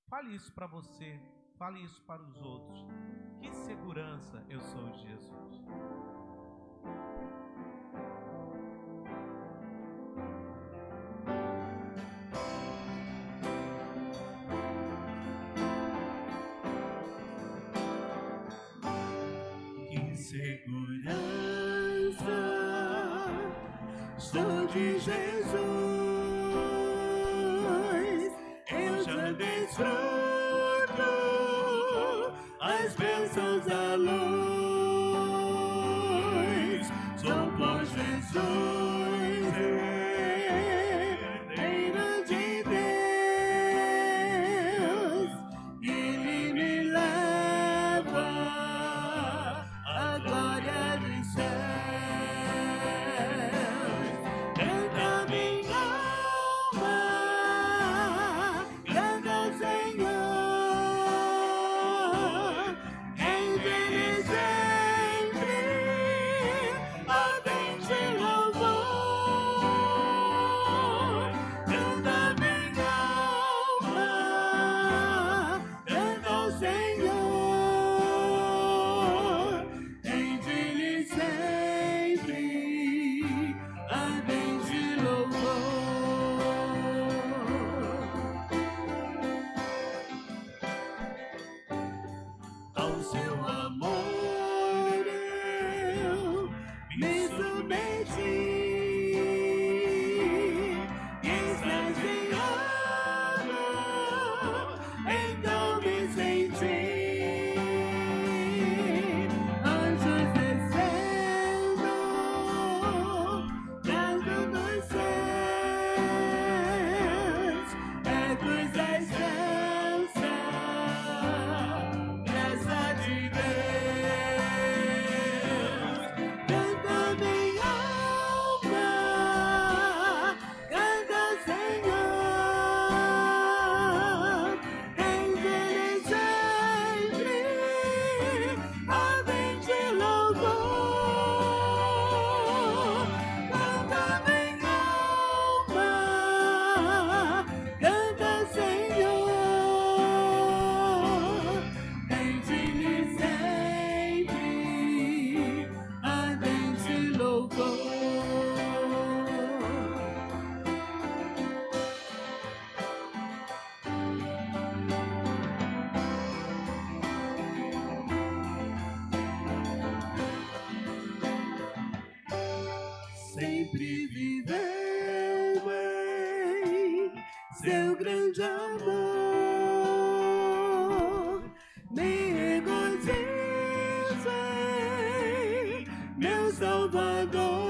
Fale isso para você, fale isso para os outros. Que segurança eu sou de Jesus. Que segurança sou de Jesus. Eu já desfruto as bênçãos da luz. Sou por Jesus, Reino de Deus. Ele me leva à glória dos céus. Canta minha alma, canta ao Senhor. Em Ele sempre ardente louvor. Canta minha alma, canta ao Senhor. Em Ele sempre ardente louvor. Ao seu amor eu me submeti, extasiado, então me senti. Anjos descendo, dentro dos céus, ecos da excelsa graça de Deus. Canta minha alma, canta ao Senhor. Em Ele sempre ardente louvor. Canta minha alma, canta ao Senhor. Em Ele sempre ardente louvor. Sempre viveu em seu grande amor. Me regozijo em meu Salvador.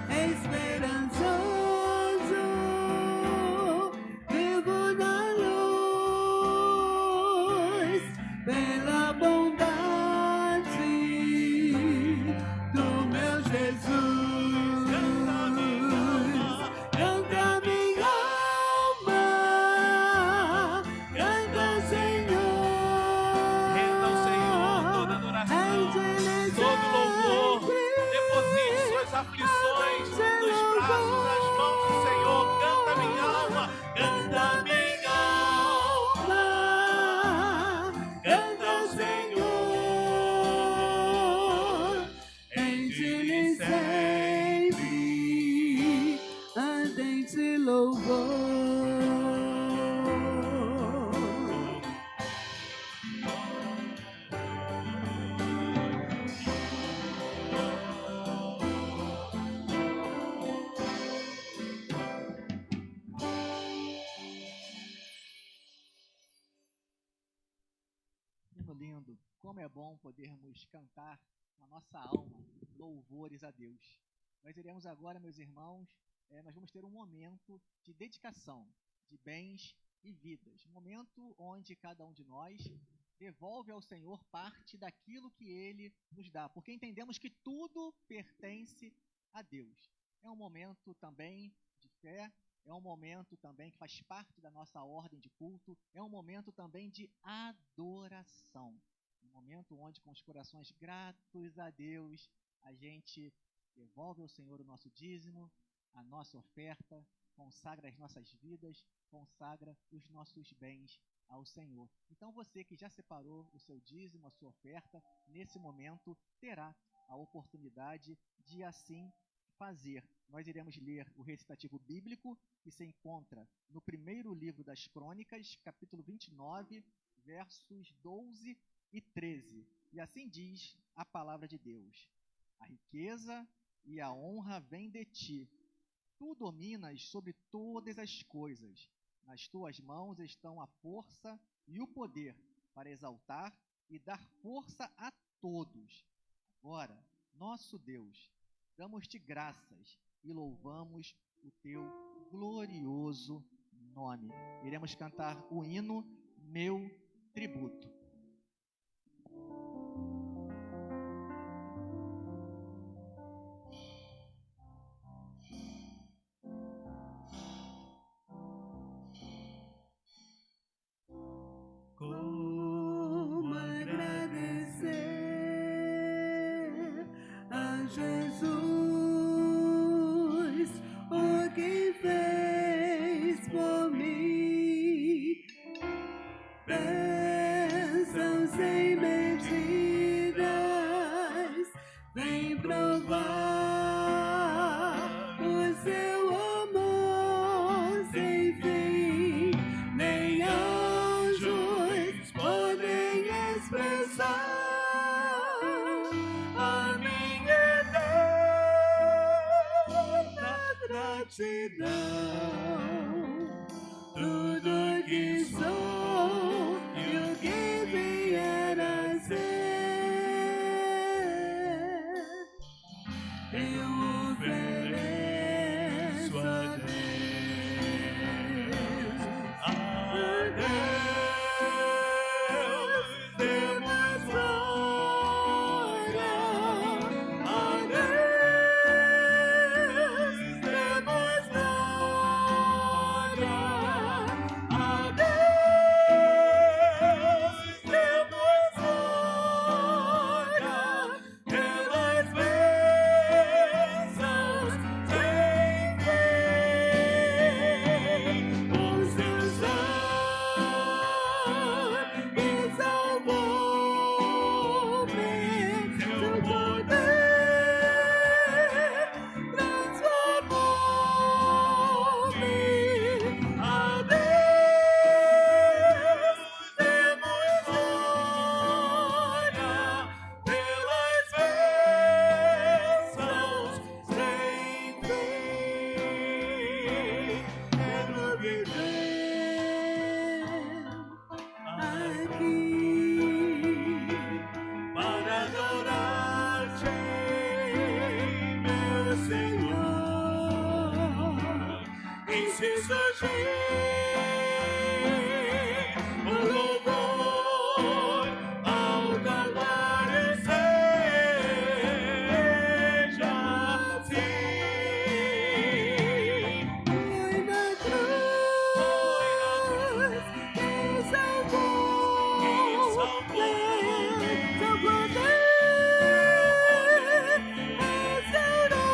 Esperançoso, vivo na luz, pela bondade do meu Jesus. Canta minha alma, canta ao Senhor. Renda ao Senhor toda adoração, todo louvor. Deposite suas aflições nos braços, nas mãos do Senhor. Canta minha alma, Canta minha alma, canta ao Senhor. Em Ele sempre ardente louvor. Lindo, lindo. Como é bom podermos cantar na nossa alma louvores a Deus. Nós iremos agora, meus irmãos, nós vamos ter um momento de dedicação de bens e vidas. Um momento onde cada um de nós devolve ao Senhor parte daquilo que Ele nos dá, porque entendemos que tudo pertence a Deus. É um momento também de fé, é um momento também que faz parte da nossa ordem de culto, é um momento também de adoração. Um momento onde, com os corações gratos a Deus, a gente devolve ao Senhor o nosso dízimo, a nossa oferta, consagra as nossas vidas consagra os nossos bens ao Senhor. Então você que já separou o seu dízimo, a sua oferta, nesse momento terá a oportunidade de assim fazer. Nós iremos ler o recitativo bíblico que se encontra no primeiro livro das Crônicas, capítulo 29, versos 12 e 13. E assim diz a palavra de Deus: a riqueza e a honra vêm de ti. Tu dominas sobre todas as coisas. Nas tuas mãos estão a força e o poder para exaltar e dar força a todos. Agora, nosso Deus, damos-te graças e louvamos o teu glorioso nome. Iremos cantar o hino Meu Tributo. Como agradecer a Jesus o que fez por mim. Bênçãos sem medidas, vem provar o seu amor sem fim. Nem anjos podem expressar a minha eterna gratidão. Tudo que sou e o que vier a ser, eu ofereço a Deus. A Deus demos glória. A Deus demos glória. A Deus demos glória pelas bênçãos sem fim. Com seu sangue salvou-me, seu poder transformou-me. A Deus demos glória pelas bênçãos sem fim. Quero viver aqui para adorar-te, meu Senhor. E se surgir o louvor ao Calvário, seja assim. Foi na cruz que salvou-me, seu poder restaurou-me.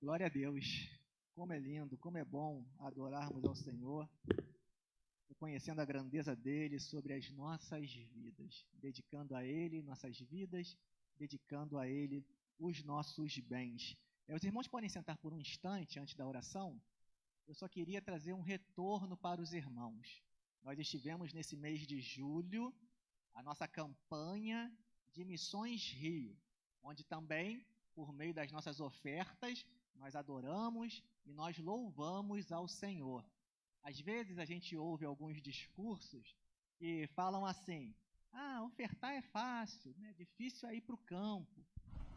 Glória a Deus. Como é lindo, como é bom adorarmos ao Senhor, reconhecendo a grandeza dele sobre as nossas vidas, dedicando a ele nossas vidas, dedicando a ele os nossos bens. Os irmãos podem sentar por um instante antes da oração. Eu só queria trazer um retorno para os irmãos. Nós estivemos nesse mês de julho, a nossa campanha de Missões Rio, onde também, por meio das nossas ofertas, nós adoramos e nós louvamos ao Senhor. Às vezes a gente ouve alguns discursos que falam assim: ofertar é fácil, né? Difícil é ir para o campo.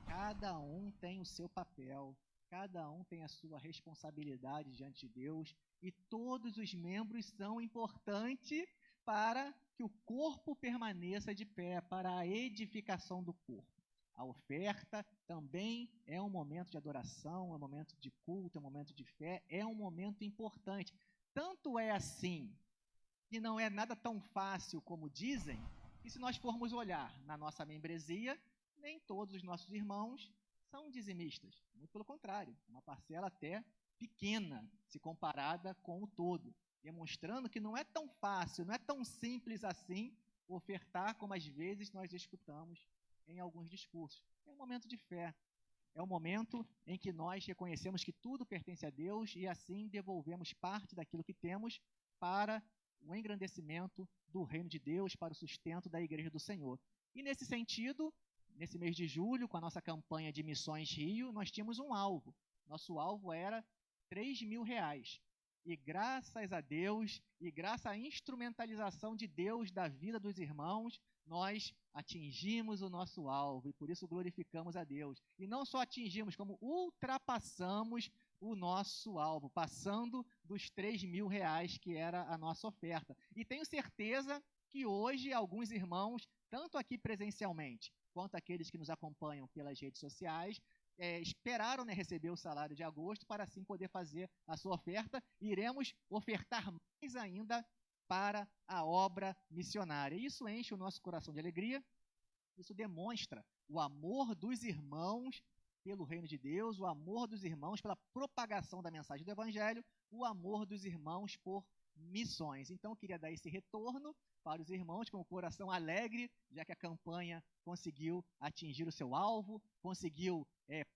Cada um tem o seu papel, cada um tem a sua responsabilidade diante de Deus, e todos os membros são importantes para que o corpo permaneça de pé, para a edificação do corpo. A oferta também é um momento de adoração, é um momento de culto, é um momento de fé, é um momento importante. Tanto é assim que não é nada tão fácil como dizem, e se nós formos olhar na nossa membresia, nem todos os nossos irmãos são dizimistas. Muito pelo contrário, uma parcela até pequena se comparada com o todo, demonstrando que não é tão fácil, não é tão simples assim ofertar como às vezes nós escutamos em alguns discursos. É um momento de fé, é um momento em que nós reconhecemos que tudo pertence a Deus e assim devolvemos parte daquilo que temos para o engrandecimento do reino de Deus, para o sustento da Igreja do Senhor. E nesse sentido, nesse mês de julho, com a nossa campanha de Missões Rio, nós tínhamos um alvo. Nosso alvo era R$3.000. E graças a Deus, e graças à instrumentalização de Deus da vida dos irmãos, nós atingimos o nosso alvo e por isso glorificamos a Deus. E não só atingimos, como ultrapassamos o nosso alvo, passando dos R$3.000 que era a nossa oferta. E tenho certeza que hoje alguns irmãos, tanto aqui presencialmente, quanto aqueles que nos acompanham pelas redes sociais, esperaram, né, receber o salário de agosto para assim poder fazer a sua oferta. Iremos ofertar mais ainda para a obra missionária. Isso enche o nosso coração de alegria, isso demonstra o amor dos irmãos pelo reino de Deus, o amor dos irmãos pela propagação da mensagem do Evangelho, o amor dos irmãos por missões. Então, eu queria dar esse retorno para os irmãos com o coração alegre, já que a campanha conseguiu atingir o seu alvo, conseguiu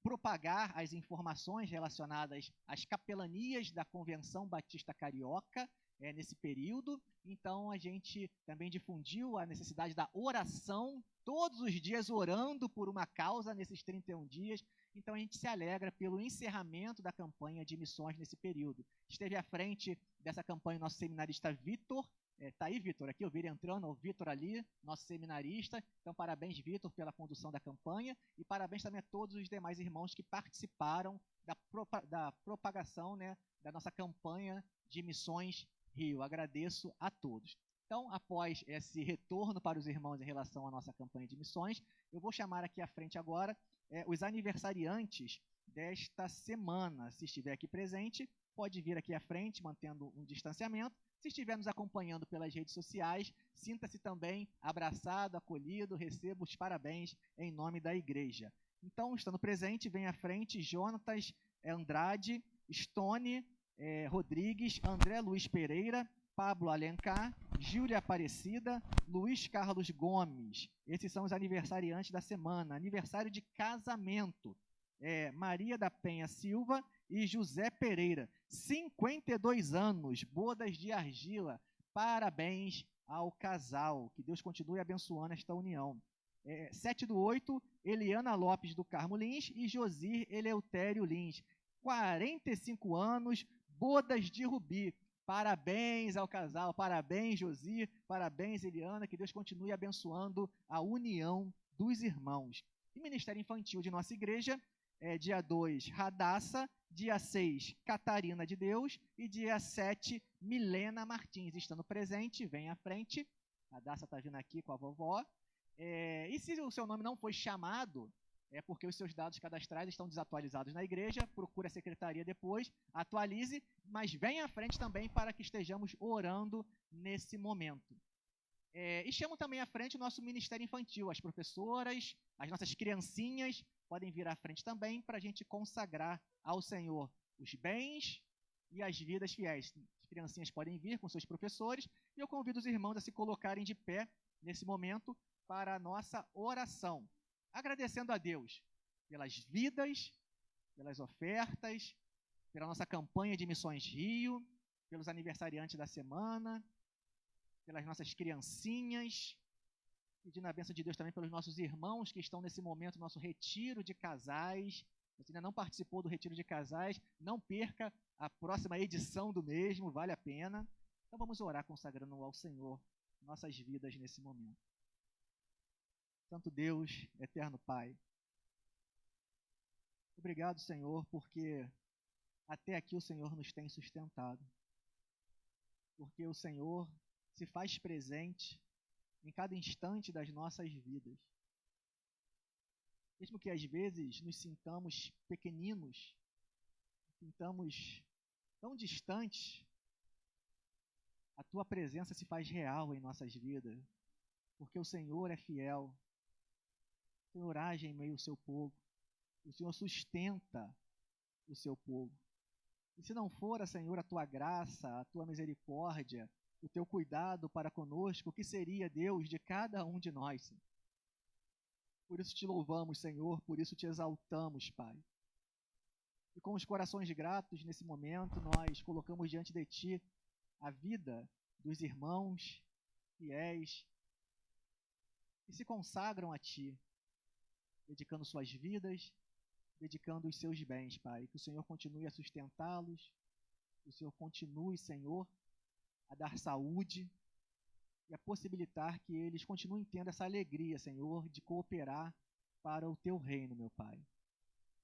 propagar as informações relacionadas às capelanias da Convenção Batista Carioca nesse período. Então, a gente também difundiu a necessidade da oração, todos os dias orando por uma causa nesses 31 dias. Então, a gente se alegra pelo encerramento da campanha de missões nesse período. Esteve à frente dessa campanha o nosso seminarista Vitor. Está aí, Vitor, aqui eu vi ele entrando, o Vitor ali, nosso seminarista. Então, parabéns, Vitor, pela condução da campanha e parabéns também a todos os demais irmãos que participaram da propagação, né, da nossa campanha de Missões Rio. Agradeço a todos. Então, após esse retorno para os irmãos em relação à nossa campanha de missões, eu vou chamar aqui à frente agora os aniversariantes desta semana. Se estiver aqui presente, pode vir aqui à frente, mantendo um distanciamento. Se estiver nos acompanhando pelas redes sociais, sinta-se também abraçado, acolhido, receba os parabéns em nome da igreja. Então, estando presente, vem à frente Jonatas Andrade, Stone Rodrigues, André Luiz Pereira, Pablo Alencar, Júlia Aparecida, Luiz Carlos Gomes. Esses são os aniversariantes da semana. Aniversário de casamento, Maria da Penha Silva e José Pereira, 52 anos, bodas de argila. Parabéns ao casal, que Deus continue abençoando esta união. 7/8, Eliana Lopes do Carmo Lins e Josir Eleutério Lins, 45 anos, bodas de rubi. Parabéns ao casal, parabéns Josir, parabéns Eliana, que Deus continue abençoando a união dos irmãos. E Ministério Infantil de nossa igreja, dia 2, Radassa, dia 6, Catarina de Deus e dia 7, Milena Martins. Estando presente, vem à frente. A Radassa está vindo aqui com a vovó. E se o seu nome não foi chamado, é porque os seus dados cadastrais estão desatualizados na igreja, procure a secretaria depois, atualize, mas venha à frente também para que estejamos orando nesse momento. E chamo também à frente o nosso Ministério Infantil, as professoras, as nossas criancinhas podem vir à frente também para a gente consagrar ao Senhor os bens e as vidas fiéis. As criancinhas podem vir com seus professores e eu convido os irmãos a se colocarem de pé nesse momento para a nossa oração, agradecendo a Deus pelas vidas, pelas ofertas, pela nossa campanha de Missões Rio, pelos aniversariantes da semana, pelas nossas criancinhas, pedindo a bênção de Deus também pelos nossos irmãos que estão nesse momento, nosso retiro de casais. Se ainda não participou do retiro de casais, não perca a próxima edição do mesmo, vale a pena. Então vamos orar consagrando ao Senhor nossas vidas nesse momento. Santo Deus, eterno Pai, obrigado, Senhor, porque até aqui o Senhor nos tem sustentado. porque o Senhor se faz presente em cada instante das nossas vidas. Mesmo que às vezes nos sintamos pequeninos, sintamos tão distantes, a Tua presença se faz real em nossas vidas, porque o Senhor é fiel, o Senhor age em meio ao seu povo, o Senhor sustenta o seu povo. E se não for, Senhor, a Tua graça, a Tua misericórdia, o Teu cuidado para conosco, o que seria, Deus, de cada um de nós, Senhor? Por isso te louvamos, Senhor, por isso te exaltamos, Pai. E com os corações gratos, nesse momento, nós colocamos diante de Ti a vida dos irmãos fiéis que se consagram a Ti, dedicando suas vidas, dedicando os seus bens, Pai. Que o Senhor continue a sustentá-los, que o Senhor continue, Senhor, a dar saúde e a possibilitar que eles continuem tendo essa alegria, Senhor, de cooperar para o Teu reino, meu Pai.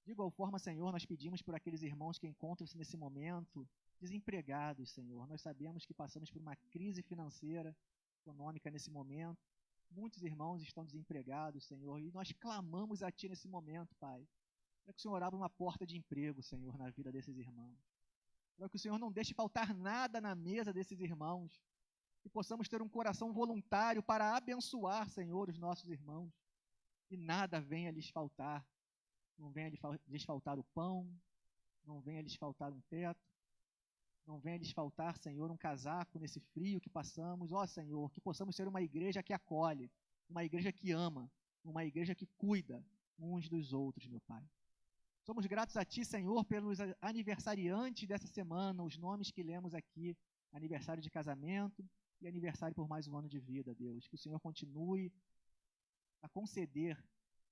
De igual forma, Senhor, nós pedimos por aqueles irmãos que encontram-se nesse momento desempregados, Senhor. Nós sabemos que passamos por uma crise financeira, econômica nesse momento. Muitos irmãos estão desempregados, Senhor, e nós clamamos a Ti nesse momento, Pai, para que o Senhor abra uma porta de emprego, Senhor, na vida desses irmãos. Para que o Senhor não deixe faltar nada na mesa desses irmãos, que possamos ter um coração voluntário para abençoar, Senhor, os nossos irmãos, e nada venha lhes faltar. Não venha lhes faltar o pão, não venha lhes faltar um teto, não venha lhes faltar, Senhor, um casaco nesse frio que passamos. Ó, Senhor, que possamos ser uma igreja que acolhe, uma igreja que ama, uma igreja que cuida uns dos outros, meu Pai. Somos gratos a Ti, Senhor, pelos aniversariantes dessa semana, os nomes que lemos aqui, aniversário de casamento e aniversário por mais um ano de vida, Deus. Que o Senhor continue a conceder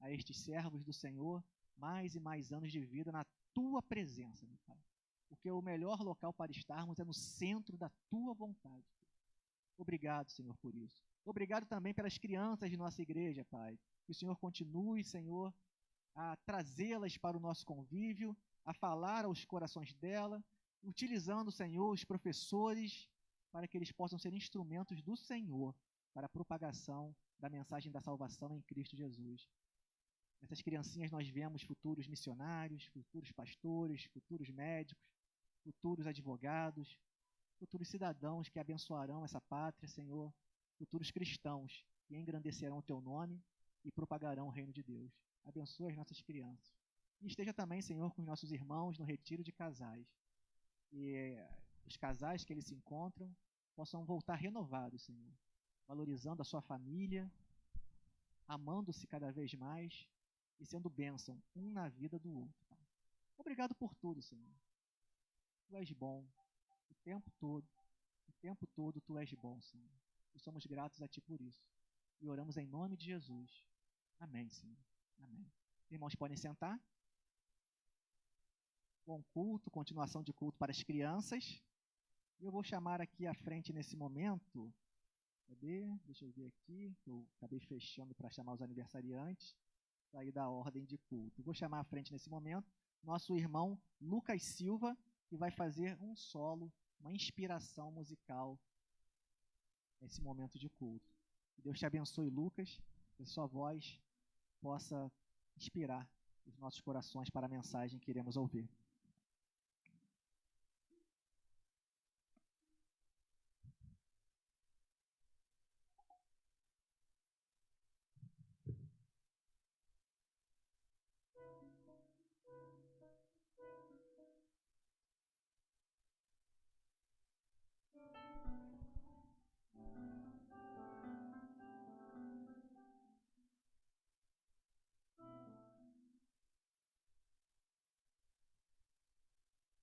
a estes servos do Senhor mais e mais anos de vida na Tua presença, meu Pai. Porque o melhor local para estarmos é no centro da Tua vontade. Obrigado, Senhor, por isso. Obrigado também pelas crianças de nossa igreja, Pai. Que o Senhor continue, Senhor, a trazê-las para o nosso convívio, a falar aos corações dela, utilizando, Senhor, os professores, para que eles possam ser instrumentos do Senhor para a propagação da mensagem da salvação em Cristo Jesus. Nessas criancinhas nós vemos futuros missionários, futuros pastores, futuros médicos, futuros advogados, futuros cidadãos que abençoarão essa pátria, Senhor, futuros cristãos que engrandecerão o Teu nome e propagarão o reino de Deus. Abençoa as nossas crianças. E esteja também, Senhor, com os nossos irmãos no retiro de casais. E os casais que eles se encontram possam voltar renovados, Senhor, valorizando a sua família, amando-se cada vez mais e sendo bênção um na vida do outro, Pai. Obrigado por tudo, Senhor. Tu és bom o tempo todo Tu és bom, Senhor. E somos gratos a Ti por isso. E oramos em nome de Jesus. Amém, Senhor. Amém. Irmãos, podem sentar. Bom culto, continuação de culto para as crianças. E eu vou chamar aqui à frente nesse momento. Cadê? Deixa eu ver aqui. Eu acabei fechando para chamar os aniversariantes. Sair da ordem de culto. Vou chamar à frente nesse momento nosso irmão Lucas Silva, que vai fazer um solo, uma inspiração musical nesse momento de culto. Que Deus te abençoe, Lucas, que a sua voz possa inspirar os nossos corações para a mensagem que iremos ouvir.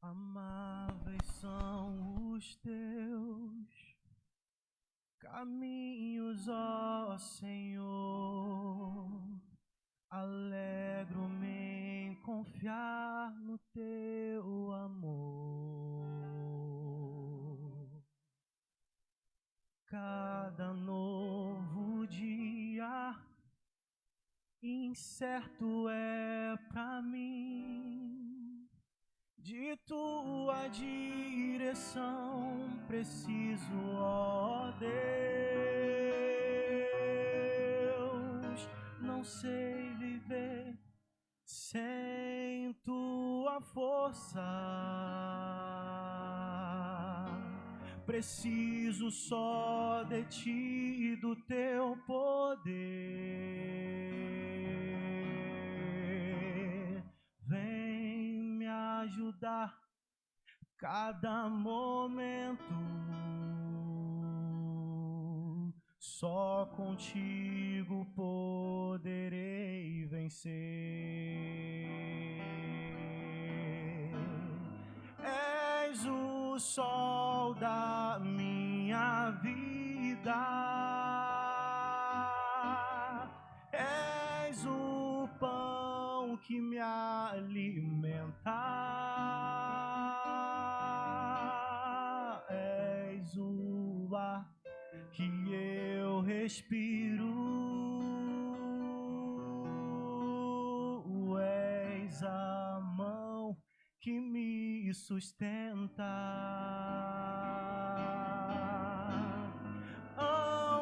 Amáveis são os Teus caminhos, ó Senhor. Alegro-me em confiar no Teu amor. Cada novo dia incerto é pra mim. de tua direção preciso, ó Deus. Não sei viver sem tua força. Preciso só de ti, do teu poder. Vem me ajudar cada momento. Só contigo poderei vencer. És o sol da minha vida. És o pão que me alimenta. És o ar que eu respiro. És a mão que me sustenta.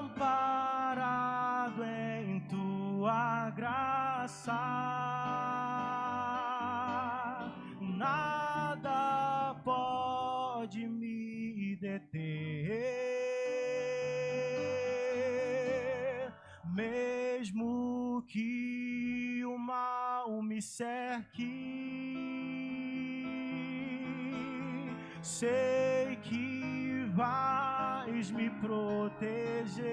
Amparado em tua graça, nada pode me deter. Mesmo que o mal me cerque, sei que vais me proteger.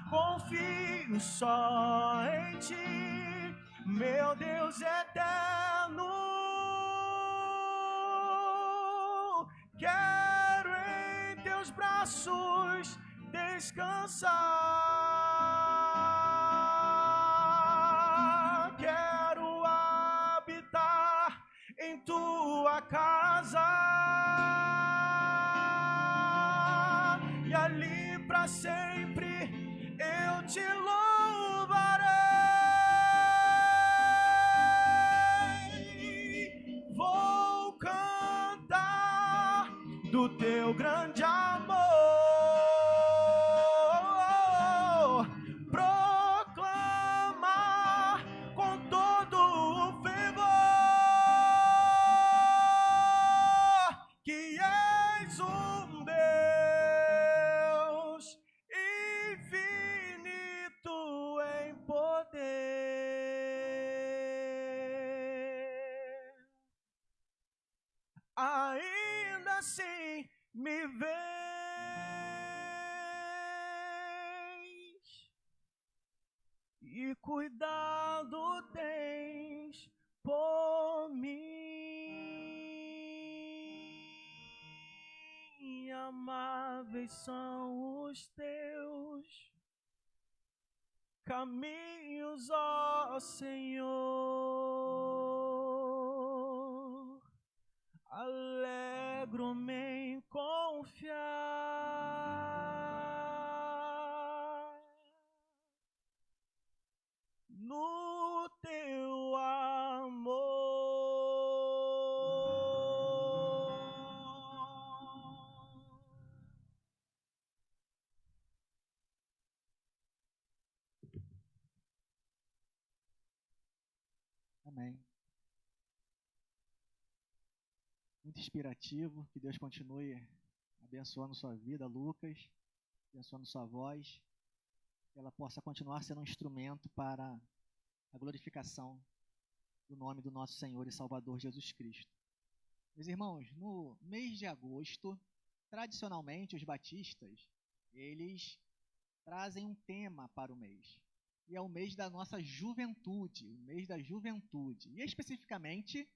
Confio só em ti, meu Deus eterno. Quero em teus braços descansar. Quero habitar em tua casa e ali para sempre eu te louvarei. Vou cantar do teu grande amor, proclamar com todo o fervor que és um Deus infinito em poder. Ainda assim me vês e cuidado tens por mim. Amáveis são os teus caminhos, ó Senhor. Alegro-me em confiar no teu amor. Amém. Muito inspirativo. Que Deus continue abençoando sua vida, Lucas, abençoando sua voz, que ela possa continuar sendo um instrumento para a glorificação do nome do nosso Senhor e Salvador Jesus Cristo. Meus irmãos, no mês de agosto, tradicionalmente os batistas, eles trazem um tema para o mês. E é o mês da nossa juventude, o mês da juventude. E especificamente,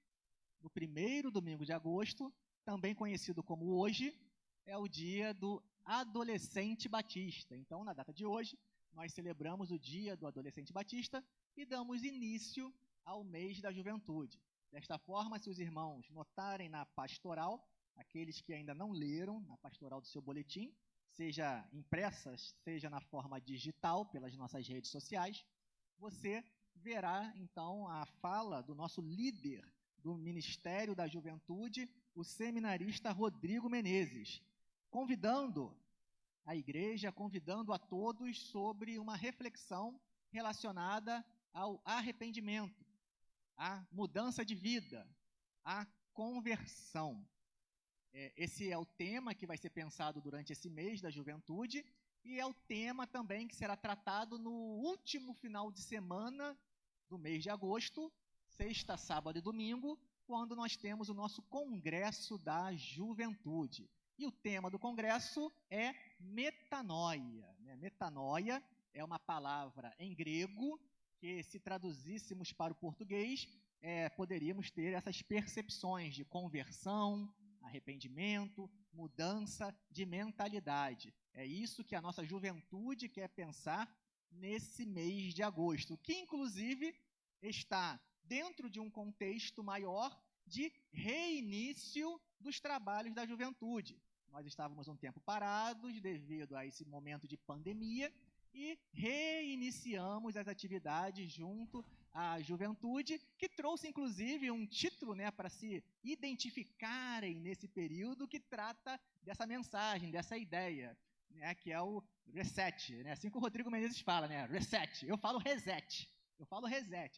no primeiro domingo de agosto, também conhecido como hoje, é o dia do adolescente batista. Então, na data de hoje, nós celebramos o dia do adolescente batista e damos início ao mês da juventude. Desta forma, se os irmãos notarem na pastoral, aqueles que ainda não leram, na pastoral do seu boletim, seja impressas, seja na forma digital, pelas nossas redes sociais, você verá, então, a fala do nosso líder do Ministério da Juventude, o seminarista Rodrigo Menezes, convidando a igreja, convidando a todos sobre uma reflexão relacionada ao arrependimento, à mudança de vida, à conversão. Esse é o tema que vai ser pensado durante esse mês da juventude e é o tema também que será tratado no último final de semana do mês de agosto, sexta, sábado e domingo, quando nós temos o nosso Congresso da Juventude. E o tema do congresso é metanoia. Metanoia é uma palavra em grego que, se traduzíssemos para o português, poderíamos ter essas percepções de conversão, arrependimento, mudança de mentalidade. É isso que a nossa juventude quer pensar nesse mês de agosto, que inclusive está dentro de um contexto maior de reinício dos trabalhos da juventude. Nós estávamos um tempo parados devido a esse momento de pandemia e reiniciamos as atividades junto à juventude, que trouxe inclusive um título, para se identificarem nesse período, que trata dessa mensagem, dessa ideia, que é o reset, assim que o Rodrigo Menezes fala, reset. Eu falo reset,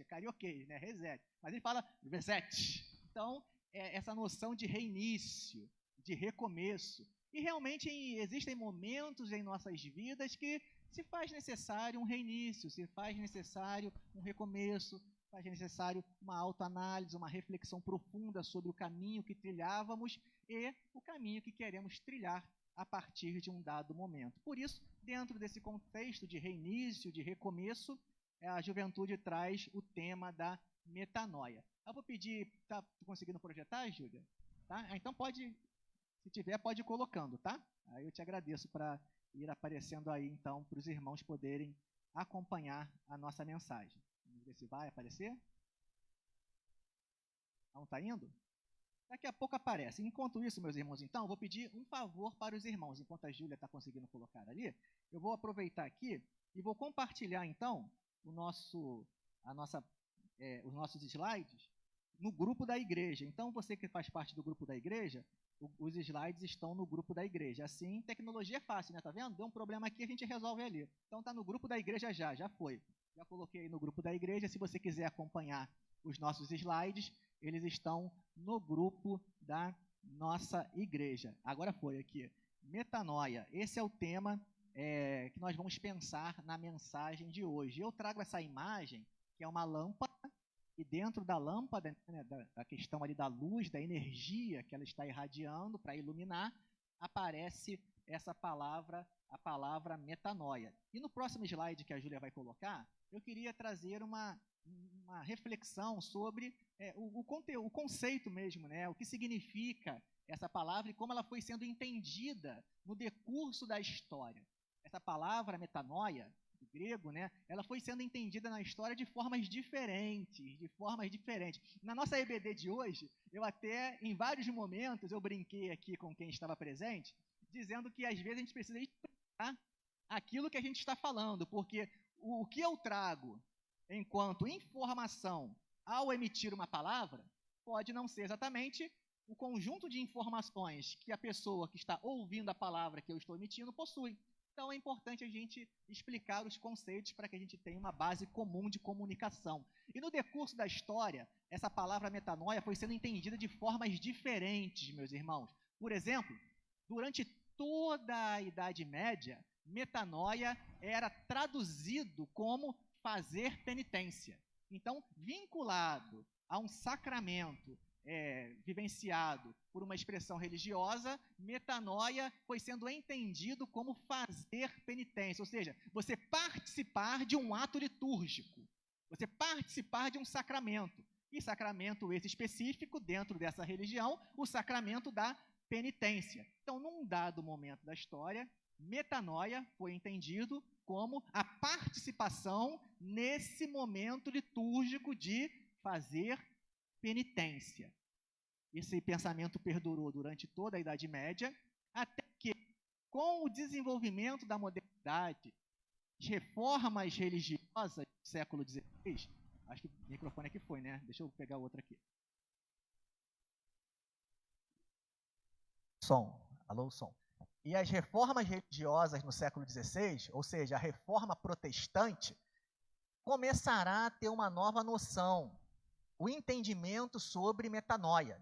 é carioquês, reset, mas ele fala reset. Então, essa noção de reinício, de recomeço. E realmente existem momentos em nossas vidas que se faz necessário um reinício, se faz necessário um recomeço, se faz necessário uma autoanálise, uma reflexão profunda sobre o caminho que trilhávamos e o caminho que queremos trilhar a partir de um dado momento. Por isso, dentro desse contexto de reinício, de recomeço, a juventude traz o tema da metanoia. Eu vou pedir, tá conseguindo projetar, Júlia? Tá? Então se tiver, pode ir colocando, tá? Aí eu te agradeço para ir aparecendo aí, então, para os irmãos poderem acompanhar a nossa mensagem. Vamos ver se vai aparecer. Não está indo? Daqui a pouco aparece. Enquanto isso, meus irmãos, então, eu vou pedir um favor para os irmãos. Enquanto a Júlia está conseguindo colocar ali, eu vou aproveitar aqui e vou compartilhar, então, os nossos slides no grupo da igreja. Então, você que faz parte do grupo da igreja, os slides estão no grupo da igreja. Assim, tecnologia é fácil, né? Tá vendo? Deu um problema aqui, a gente resolve ali. Então, tá no grupo da igreja já foi. Já coloquei aí no grupo da igreja. Se você quiser acompanhar os nossos slides, eles estão no grupo da nossa igreja. Agora foi aqui. Metanoia. Esse é o tema que nós vamos pensar na mensagem de hoje. Eu trago essa imagem, que é uma lâmpada, e dentro da lâmpada, da questão ali da luz, da energia que ela está irradiando para iluminar, aparece essa palavra, a palavra metanoia. E no próximo slide que a Júlia vai colocar, eu queria trazer uma reflexão sobre o conceito mesmo, o que significa essa palavra e como ela foi sendo entendida no decurso da história. Essa palavra metanoia, do grego, ela foi sendo entendida na história de formas diferentes, Na nossa EBD de hoje, eu até, em vários momentos, eu brinquei aqui com quem estava presente, dizendo que às vezes a gente precisa explicar aquilo que a gente está falando, porque o que eu trago enquanto informação ao emitir uma palavra pode não ser exatamente o conjunto de informações que a pessoa que está ouvindo a palavra que eu estou emitindo possui. Então, é importante a gente explicar os conceitos para que a gente tenha uma base comum de comunicação. E no decurso da história, essa palavra metanoia foi sendo entendida de formas diferentes, meus irmãos. Por exemplo, durante toda a Idade Média, metanoia era traduzido como fazer penitência. Então, vinculado a um sacramento vivenciado por uma expressão religiosa, metanoia foi sendo entendido como fazer penitência, ou seja, você participar de um ato litúrgico, você participar de um sacramento, e sacramento esse específico, dentro dessa religião, o sacramento da penitência. Então, num dado momento da história, metanoia foi entendido como a participação nesse momento litúrgico de fazer penitência. Esse pensamento perdurou durante toda a Idade Média, até que, com o desenvolvimento da modernidade, as reformas religiosas do século XVI, Acho que o microfone aqui foi, né? Deixa eu pegar o outro aqui. Som. Alô, som. E as reformas religiosas no século XVI, ou seja, a reforma protestante, começará a ter uma nova noção, o entendimento sobre metanoia.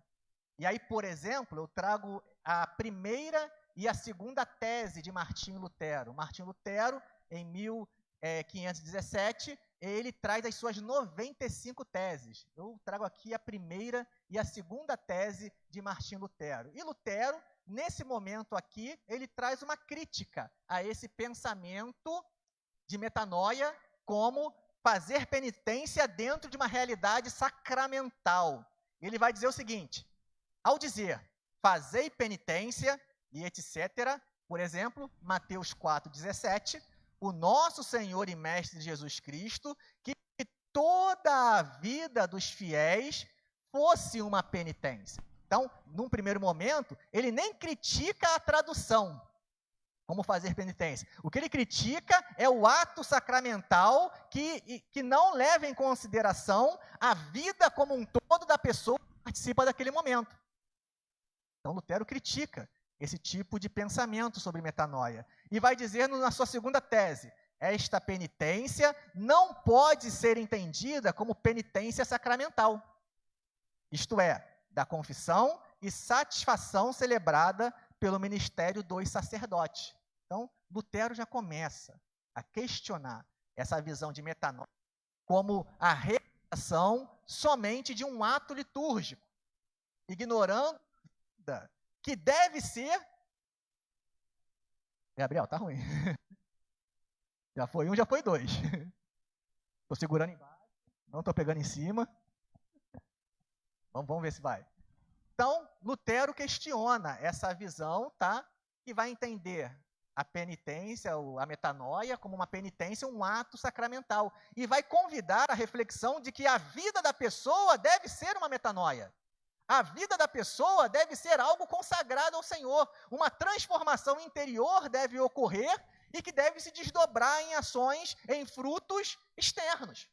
E aí, por exemplo, eu trago a primeira e a segunda tese de Martinho Lutero. Martinho Lutero, em 1517, ele traz as suas 95 teses. Eu trago aqui a primeira e a segunda tese de Martinho Lutero. E Lutero, nesse momento aqui, ele traz uma crítica a esse pensamento de metanoia como fazer penitência dentro de uma realidade sacramental. Ele vai dizer o seguinte: ao dizer, fazei penitência e etc., por exemplo, Mateus 4,17, o nosso Senhor e Mestre Jesus Cristo, que toda a vida dos fiéis fosse uma penitência. Então, num primeiro momento, ele nem critica a tradução, como fazer penitência. O que ele critica é o ato sacramental que não leva em consideração a vida como um todo da pessoa que participa daquele momento. Então, Lutero critica esse tipo de pensamento sobre metanoia. E vai dizer na sua segunda tese, esta penitência não pode ser entendida como penitência sacramental. Isto é, da confissão e satisfação celebrada pelo ministério dos sacerdotes. Então, Lutero já começa a questionar essa visão de metanoia como a realização somente de um ato litúrgico, ignorando que deve ser... Gabriel, tá ruim. Já foi um, já foi dois. Estou segurando embaixo, não estou pegando em cima. Vamos ver se vai. Então, Lutero questiona essa visão, tá? E vai entender a penitência, a metanoia, como uma penitência, um ato sacramental. E vai convidar a reflexão de que a vida da pessoa deve ser uma metanoia. A vida da pessoa deve ser algo consagrado ao Senhor. Uma transformação interior deve ocorrer e que deve se desdobrar em ações, em frutos externos.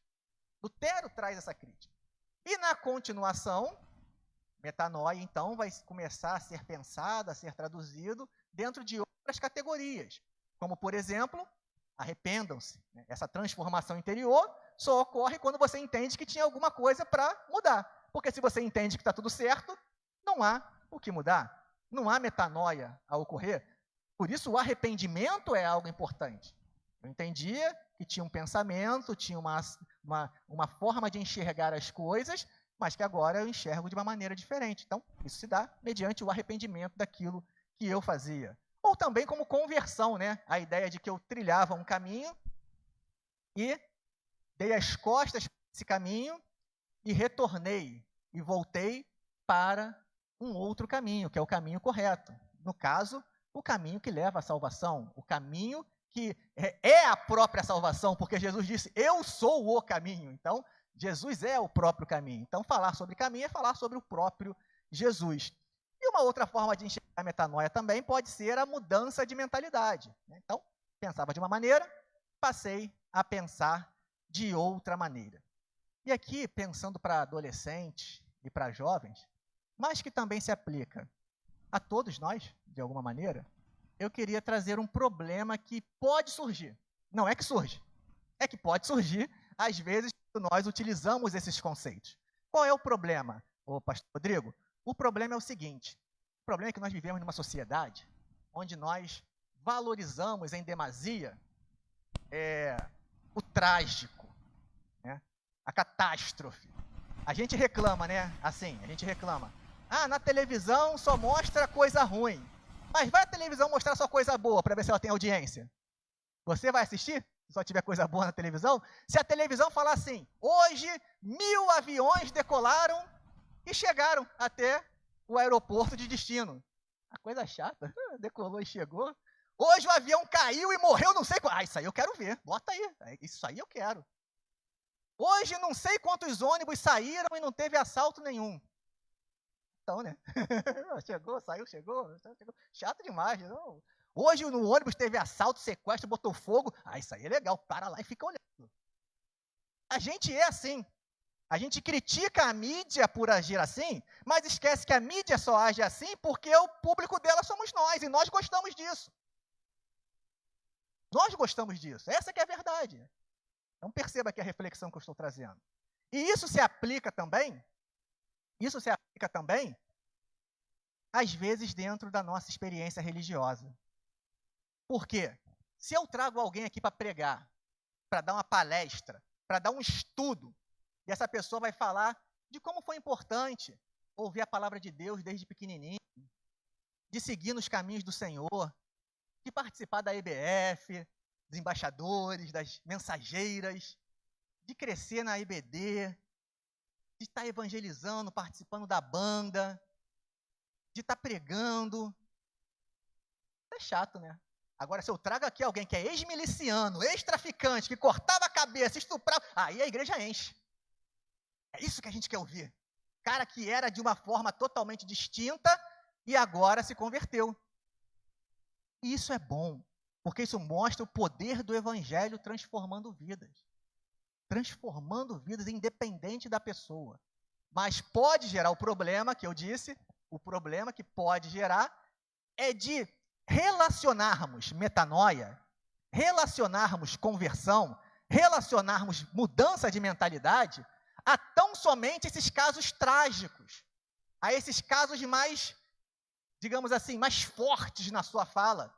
Lutero traz essa crítica. E na continuação, metanoia, então, vai começar a ser pensada, a ser traduzido dentro de outras categorias, como, por exemplo, arrependam-se. Essa transformação interior só ocorre quando você entende que tinha alguma coisa para mudar. Porque se você entende que está tudo certo, não há o que mudar. Não há metanoia a ocorrer. Por isso, o arrependimento é algo importante. Eu entendia que tinha um pensamento, tinha uma forma de enxergar as coisas, mas que agora eu enxergo de uma maneira diferente. Então, isso se dá mediante o arrependimento daquilo que eu fazia. Ou também como conversão, né? A ideia de que eu trilhava um caminho e dei as costas para esse caminho e retornei e voltei para um outro caminho, que é o caminho correto. No caso, o caminho que leva à salvação, o caminho que é a própria salvação, porque Jesus disse, eu sou o caminho. Então, Jesus é o próprio caminho. Então, falar sobre caminho é falar sobre o próprio Jesus. E uma outra forma de enxergar a metanoia também pode ser a mudança de mentalidade. Então, pensava de uma maneira, passei a pensar de outra maneira. E aqui, pensando para adolescentes e para jovens, mas que também se aplica a todos nós, de alguma maneira, eu queria trazer um problema que pode surgir. Não é que surge, é que pode surgir, às vezes, quando nós utilizamos esses conceitos. Qual é o problema, pastor Rodrigo? O problema é o seguinte, o problema é que nós vivemos numa sociedade onde nós valorizamos em demasia o trágico, né? A catástrofe. A gente reclama, né? Assim, a gente reclama. Na televisão só mostra coisa ruim. Mas vai a televisão mostrar só coisa boa para ver se ela tem audiência? Você vai assistir? Se só tiver coisa boa na televisão? Se a televisão falar assim, hoje 1000 aviões decolaram e chegaram até o aeroporto de destino. A coisa chata, decolou e chegou. Hoje o avião caiu e morreu não sei qual. Isso aí eu quero ver, bota aí, isso aí eu quero. Hoje não sei quantos ônibus saíram e não teve assalto nenhum. Então, né? Chegou, saiu, chegou. Chato demais, não. Hoje no ônibus teve assalto, sequestro, botou fogo. Isso aí é legal, para lá e fica olhando. A gente é assim. A gente critica a mídia por agir assim, mas esquece que a mídia só age assim porque o público dela somos nós, e nós gostamos disso. Nós gostamos disso, essa que é a verdade. Então perceba aqui a reflexão que eu estou trazendo. E isso se aplica também, às vezes, dentro da nossa experiência religiosa. Por quê? Se eu trago alguém aqui para pregar, para dar uma palestra, para dar um estudo, e essa pessoa vai falar de como foi importante ouvir a palavra de Deus desde pequenininho, de seguir nos caminhos do Senhor, de participar da EBF, dos embaixadores, das mensageiras, de crescer na IBD, de estar evangelizando, participando da banda, de estar pregando. É chato, né? Agora, se eu trago aqui alguém que é ex-miliciano, ex-traficante, que cortava a cabeça, estuprava, aí a igreja enche. É isso que a gente quer ouvir. Cara que era de uma forma totalmente distinta e agora se converteu. E isso é bom, porque isso mostra o poder do evangelho transformando vidas. Transformando vidas independente da pessoa. Mas pode gerar o problema, que eu disse, o problema que pode gerar é de relacionarmos metanoia, relacionarmos conversão, relacionarmos mudança de mentalidade a tão somente esses casos trágicos, a esses casos mais, digamos assim, mais fortes na sua fala,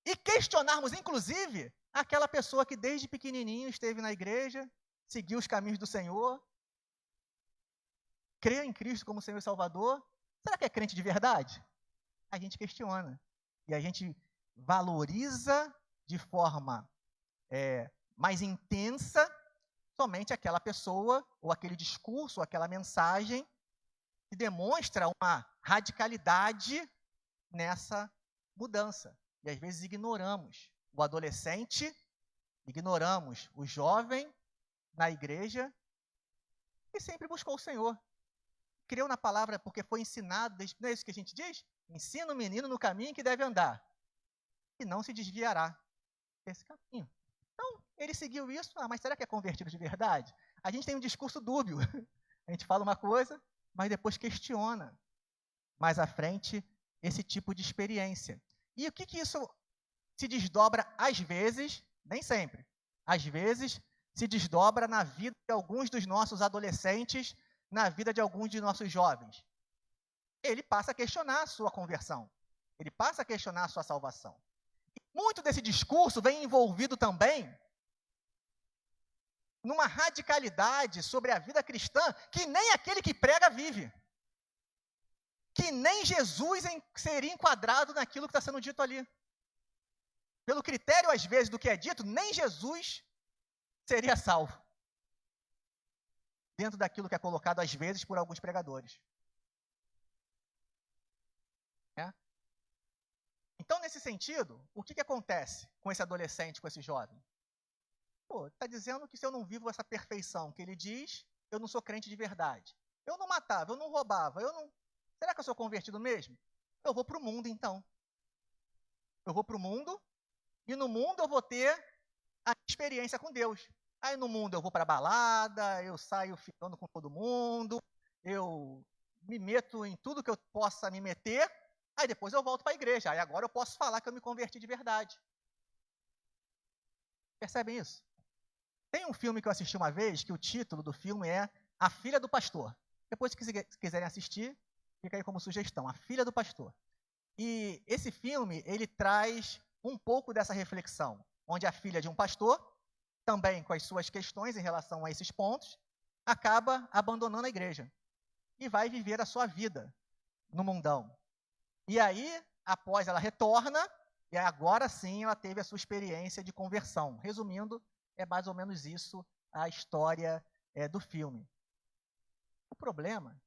e questionarmos, inclusive, aquela pessoa que desde pequenininho esteve na igreja, seguiu os caminhos do Senhor, crê em Cristo como Senhor e Salvador. Será que é crente de verdade? A gente questiona. E a gente valoriza de forma mais intensa somente aquela pessoa, ou aquele discurso, ou aquela mensagem que demonstra uma radicalidade nessa mudança. E às vezes ignoramos o adolescente, ignoramos o jovem na igreja, que sempre buscou o Senhor. Creu na palavra porque foi ensinado, não é isso que a gente diz? Ensina o menino no caminho que deve andar, e não se desviará desse caminho. Então, ele seguiu isso, mas será que é convertido de verdade? A gente tem um discurso dúbio. A gente fala uma coisa, mas depois questiona mais à frente esse tipo de experiência. E o que isso se desdobra às vezes, nem sempre, às vezes se desdobra na vida de alguns dos nossos adolescentes, na vida de alguns de nossos jovens. Ele passa a questionar a sua conversão. Ele passa a questionar a sua salvação. E muito desse discurso vem envolvido também numa radicalidade sobre a vida cristã que nem aquele que prega vive. Que nem Jesus seria enquadrado naquilo que está sendo dito ali. Pelo critério, às vezes, do que é dito, nem Jesus seria salvo. Dentro daquilo que é colocado, às vezes, por alguns pregadores. Então, nesse sentido, o que acontece com esse adolescente, com esse jovem? Está dizendo que se eu não vivo essa perfeição que ele diz, eu não sou crente de verdade. Eu não matava, eu não roubava, Será que eu sou convertido mesmo? Eu vou para o mundo, então. Eu vou para o mundo, e no mundo eu vou ter a experiência com Deus. Aí no mundo eu vou para a balada, eu saio ficando com todo mundo, eu me meto em tudo que eu possa me meter, aí depois eu volto para a igreja. Aí agora eu posso falar que eu me converti de verdade. Percebem isso? Tem um filme que eu assisti uma vez, que o título do filme é A Filha do Pastor. Depois, se quiserem assistir, fica aí como sugestão, A Filha do Pastor. E esse filme, ele traz um pouco dessa reflexão, onde a filha de um pastor, também com as suas questões em relação a esses pontos, acaba abandonando a igreja e vai viver a sua vida no mundão. E aí, após ela retorna, e agora sim ela teve a sua experiência de conversão. Resumindo, é mais ou menos isso a história do filme. O problema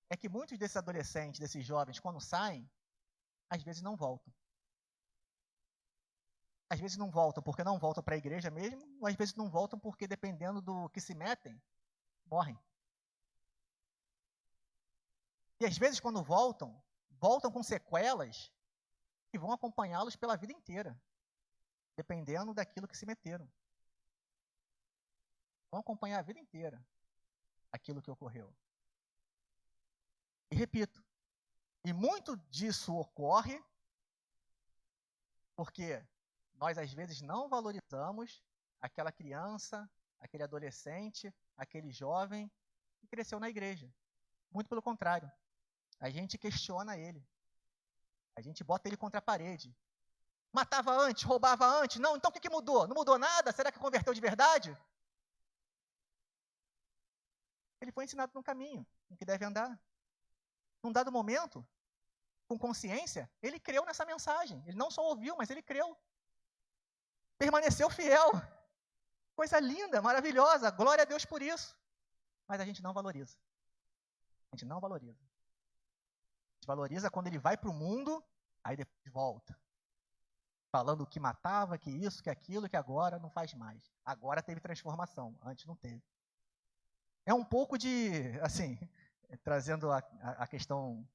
é que muitos desses adolescentes, desses jovens, quando saem, às vezes não voltam. Às vezes não voltam porque não voltam para a igreja mesmo, ou às vezes não voltam porque, dependendo do que se metem, morrem. E às vezes, quando voltam com sequelas que vão acompanhá-los pela vida inteira, dependendo daquilo que se meteram. Vão acompanhar a vida inteira. aquilo que ocorreu. E repito, e muito disso ocorre porque nós às vezes não valorizamos aquela criança, aquele adolescente, aquele jovem que cresceu na igreja. Muito pelo contrário, a gente questiona ele, a gente bota ele contra a parede. Matava antes, roubava antes, não, então o que mudou? Não mudou nada? Será que converteu de verdade? Ele foi ensinado no caminho, em que deve andar. Num dado momento, com consciência, ele creu nessa mensagem. Ele não só ouviu, mas ele creu. Permaneceu fiel. Coisa linda, maravilhosa, glória a Deus por isso. Mas a gente não valoriza. A gente não valoriza. A gente valoriza quando ele vai para o mundo, aí depois volta. Falando que matava, que isso, que aquilo, que agora não faz mais. Agora teve transformação, antes não teve. É um pouco de, assim, trazendo a questão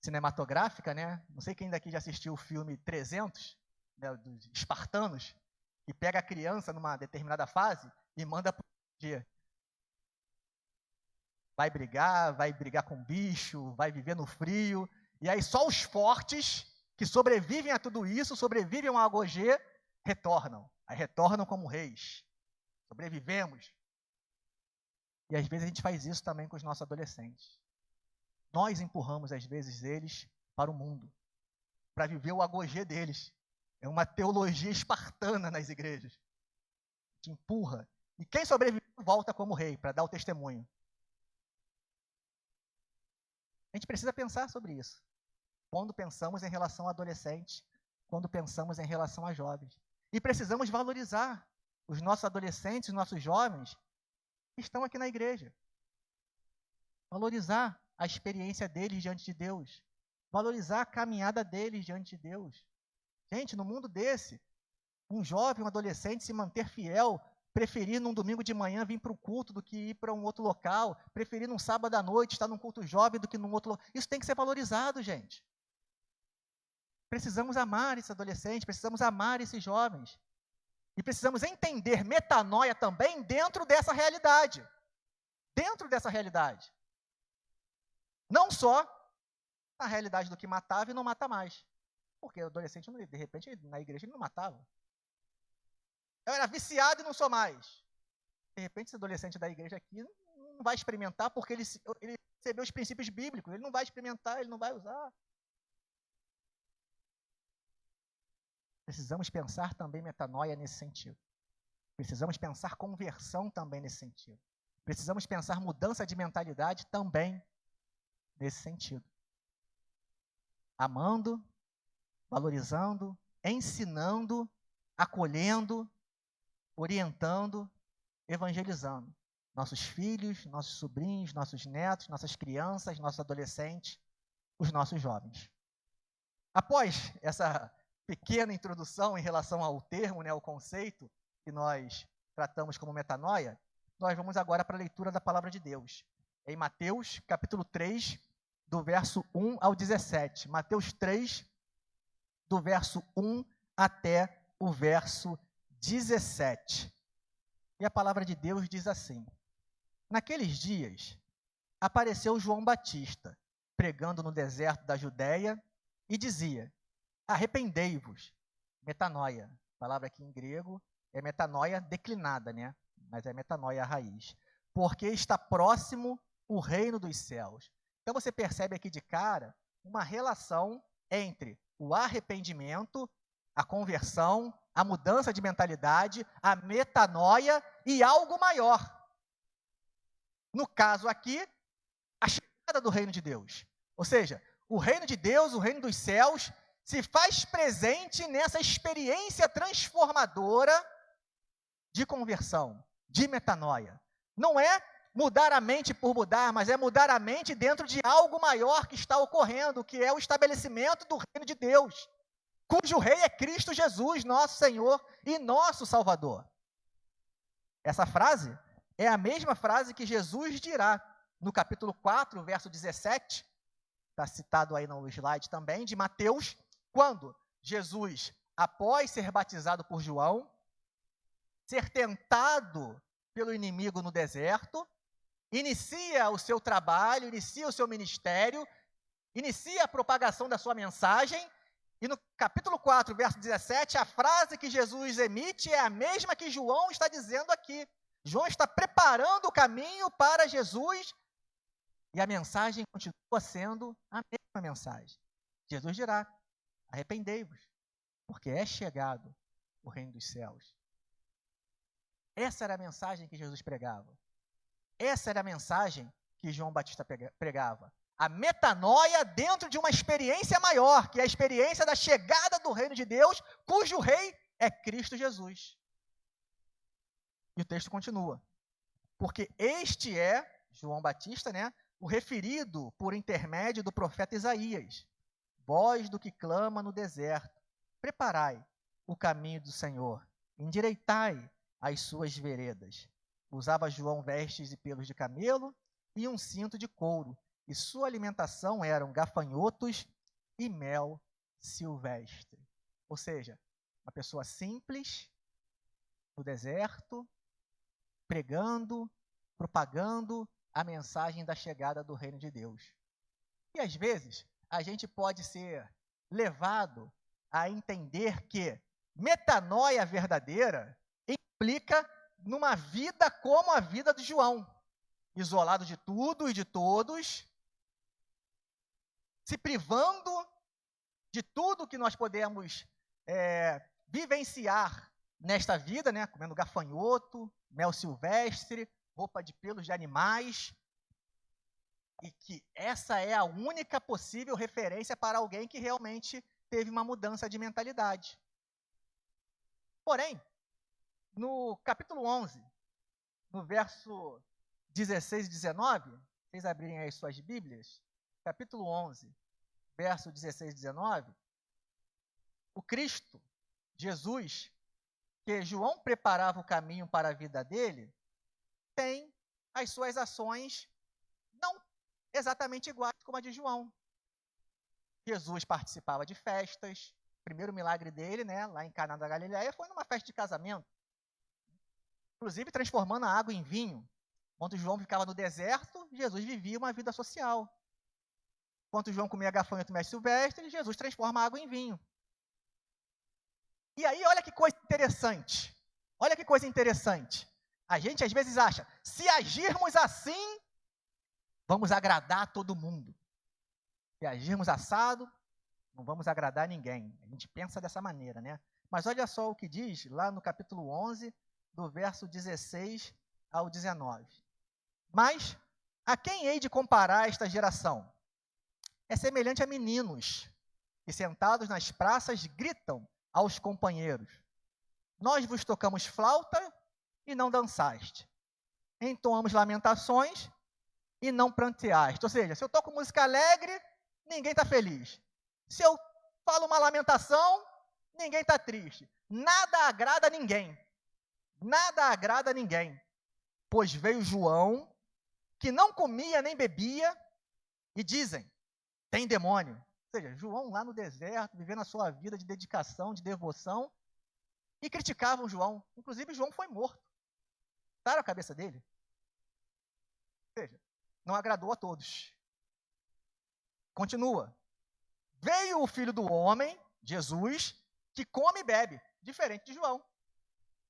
cinematográfica, né? Não sei quem daqui já assistiu o filme 300, né, dos espartanos, que pega a criança numa determinada fase e manda para o dia. Vai brigar com bicho, vai viver no frio, e aí só os fortes que sobrevivem a tudo isso, sobrevivem ao agogê, retornam. Aí retornam como reis. Sobrevivemos. E às vezes a gente faz isso também com os nossos adolescentes. Nós empurramos, às vezes, eles para o mundo, para viver o agogê deles. É uma teologia espartana nas igrejas. Te empurra. E quem sobrevive volta como rei, para dar o testemunho. A gente precisa pensar sobre isso. Quando pensamos em relação a adolescentes, quando pensamos em relação a jovens. E precisamos valorizar os nossos adolescentes, os nossos jovens que estão aqui na igreja. Valorizar a experiência deles diante de Deus. Valorizar a caminhada deles diante de Deus. Gente, no mundo desse, um jovem, um adolescente se manter fiel, preferir num domingo de manhã vir para o culto do que ir para um outro local, preferir num sábado à noite estar num culto jovem do que num outro local. Isso tem que ser valorizado, gente. Precisamos amar esse adolescente, precisamos amar esses jovens. E precisamos entender metanoia também dentro dessa realidade. Dentro dessa realidade. Não só a realidade do que matava e não mata mais. Porque o adolescente, de repente, na igreja ele não matava. Eu era viciado e não sou mais. De repente, esse adolescente da igreja aqui não vai experimentar porque ele recebeu os princípios bíblicos. Ele não vai experimentar, ele não vai usar. Precisamos pensar também metanoia nesse sentido. Precisamos pensar conversão também nesse sentido. Precisamos pensar mudança de mentalidade também nesse sentido. Amando, valorizando, ensinando, acolhendo, orientando, evangelizando. Nossos filhos, nossos sobrinhos, nossos netos, nossas crianças, nossos adolescentes, os nossos jovens. Após essa pequena introdução em relação ao termo, né, ao conceito que nós tratamos como metanoia, nós vamos agora para a leitura da palavra de Deus. Em Mateus, capítulo 3, do verso 1 ao 17. Mateus 3, do verso 1 até o verso 17. E a palavra de Deus diz assim: Naqueles dias, apareceu João Batista, pregando no deserto da Judéia, e dizia: arrependei-vos, metanoia. A palavra aqui em grego é metanoia declinada, né? Mas é metanoia a raiz. Porque está próximo o reino dos céus. Então você percebe aqui de cara uma relação entre o arrependimento, a conversão, a mudança de mentalidade, a metanoia e algo maior. No caso aqui, a chegada do reino de Deus. Ou seja, o reino de Deus, o reino dos céus, se faz presente nessa experiência transformadora de conversão, de metanoia. Não é mudar a mente por mudar, mas é mudar a mente dentro de algo maior que está ocorrendo, que é o estabelecimento do reino de Deus, cujo rei é Cristo Jesus, nosso Senhor e nosso Salvador. Essa frase é a mesma frase que Jesus dirá no capítulo 4, verso 17, está citado aí no slide também, de Mateus, quando Jesus, após ser batizado por João, ser tentado pelo inimigo no deserto, inicia o seu trabalho, inicia o seu ministério, inicia a propagação da sua mensagem, e no capítulo 4, verso 17, a frase que Jesus emite é a mesma que João está dizendo aqui. João está preparando o caminho para Jesus, e a mensagem continua sendo a mesma mensagem. Jesus dirá: arrependei-vos, porque é chegado o reino dos céus. Essa era a mensagem que Jesus pregava. Essa era a mensagem que João Batista pregava. A metanoia dentro de uma experiência maior, que é a experiência da chegada do reino de Deus, cujo rei é Cristo Jesus. E o texto continua. Porque este é, João Batista, o referido por intermédio do profeta Isaías. Voz do que clama no deserto, preparai o caminho do Senhor, endireitai as suas veredas. Usava João vestes e pelos de camelo e um cinto de couro, e sua alimentação eram gafanhotos e mel silvestre. Ou seja, uma pessoa simples, no deserto, pregando, propagando a mensagem da chegada do reino de Deus. E às vezes, a gente pode ser levado a entender que metanoia verdadeira implica numa vida como a vida de João, isolado de tudo e de todos, se privando de tudo que nós podemos vivenciar nesta vida, comendo gafanhoto, mel silvestre, roupa de pelos de animais, e que essa é a única possível referência para alguém que realmente teve uma mudança de mentalidade. Porém, no capítulo 11, no verso 16 e 19, vocês abrirem aí suas Bíblias, capítulo 11, verso 16 e 19, o Cristo, Jesus, que João preparava o caminho para a vida dele, tem as suas ações não exatamente iguais como a de João. Jesus participava de festas. O primeiro milagre dele, lá em Caná da Galileia, foi numa festa de casamento. Inclusive transformando a água em vinho. Enquanto João ficava no deserto, Jesus vivia uma vida social. Enquanto João comia gafanhoto e mel silvestre, Jesus transforma a água em vinho. E aí, olha que coisa interessante. Olha que coisa interessante. A gente às vezes acha, se agirmos assim, vamos agradar todo mundo. Se agirmos assado, não vamos agradar ninguém. A gente pensa dessa maneira, Mas olha só o que diz lá no capítulo 11, do verso 16 ao 19. Mas a quem hei de comparar esta geração? É semelhante a meninos que sentados nas praças gritam aos companheiros: nós vos tocamos flauta e não dançaste. Entoamos lamentações e não pranteaste. Ou seja, se eu toco música alegre, ninguém está feliz. Se eu falo uma lamentação, ninguém está triste. Nada agrada a ninguém. Nada agrada a ninguém. Pois veio João, que não comia nem bebia, e dizem: tem demônio. Ou seja, João lá no deserto, vivendo a sua vida de dedicação, de devoção, e criticavam João. Inclusive, João foi morto. Cortaram a cabeça dele. Ou seja, não agradou a todos. Continua. Veio o Filho do Homem, Jesus, que come e bebe, diferente de João.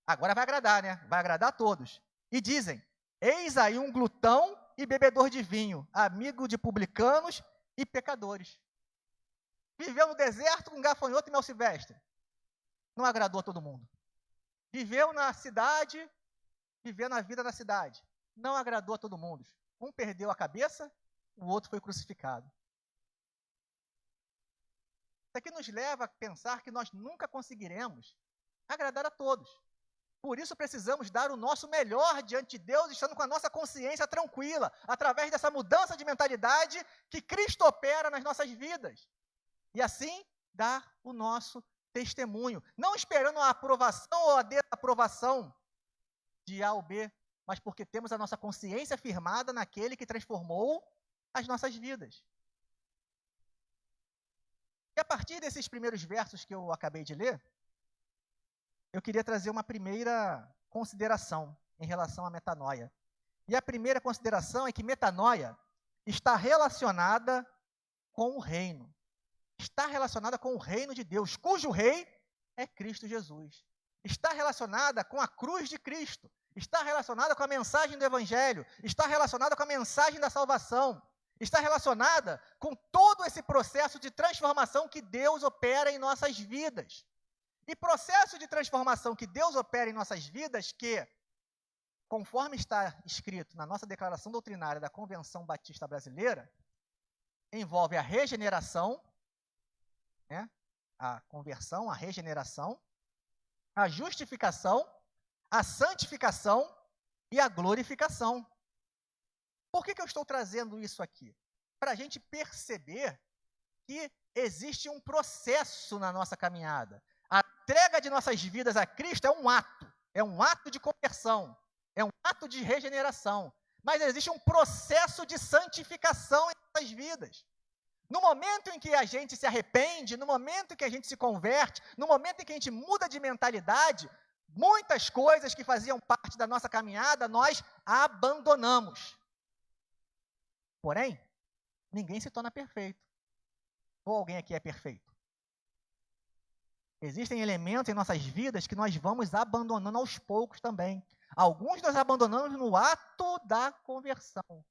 Agora vai agradar, Vai agradar a todos. E dizem: eis aí um glutão e bebedor de vinho, amigo de publicanos e pecadores. Viveu no deserto com gafanhoto e mel silvestre. Não agradou a todo mundo. Viveu na cidade, vivendo a vida na cidade. Não agradou a todo mundo. Um perdeu a cabeça, o outro foi crucificado. Isso aqui nos leva a pensar que nós nunca conseguiremos agradar a todos. Por isso precisamos dar o nosso melhor diante de Deus, estando com a nossa consciência tranquila, através dessa mudança de mentalidade que Cristo opera nas nossas vidas. E assim, dar o nosso testemunho, não esperando a aprovação ou a desaprovação de A ou B, mas porque temos a nossa consciência firmada naquele que transformou as nossas vidas. E a partir desses primeiros versos que eu acabei de ler, eu queria trazer uma primeira consideração em relação à metanoia. E a primeira consideração é que metanoia está relacionada com o reino. Está relacionada com o reino de Deus, cujo rei é Cristo Jesus. Está relacionada com a cruz de Cristo. Está relacionada com a mensagem do Evangelho. Está relacionada com a mensagem da salvação. Está relacionada com todo esse processo de transformação que Deus opera em nossas vidas. E processo de transformação que Deus opera em nossas vidas que, conforme está escrito na nossa declaração doutrinária da Convenção Batista Brasileira, envolve a regeneração, né? A conversão, a regeneração, a justificação, a santificação e a glorificação. Por que eu estou trazendo isso aqui? Para a gente perceber que existe um processo na nossa caminhada. A entrega de nossas vidas a Cristo é um ato de conversão, é um ato de regeneração, mas existe um processo de santificação em nossas vidas. No momento em que a gente se arrepende, no momento em que a gente se converte, no momento em que a gente muda de mentalidade, muitas coisas que faziam parte da nossa caminhada, nós abandonamos. Porém, ninguém se torna perfeito. Ou alguém aqui é perfeito? Existem elementos em nossas vidas que nós vamos abandonando aos poucos também. Alguns nós abandonamos no ato da conversão.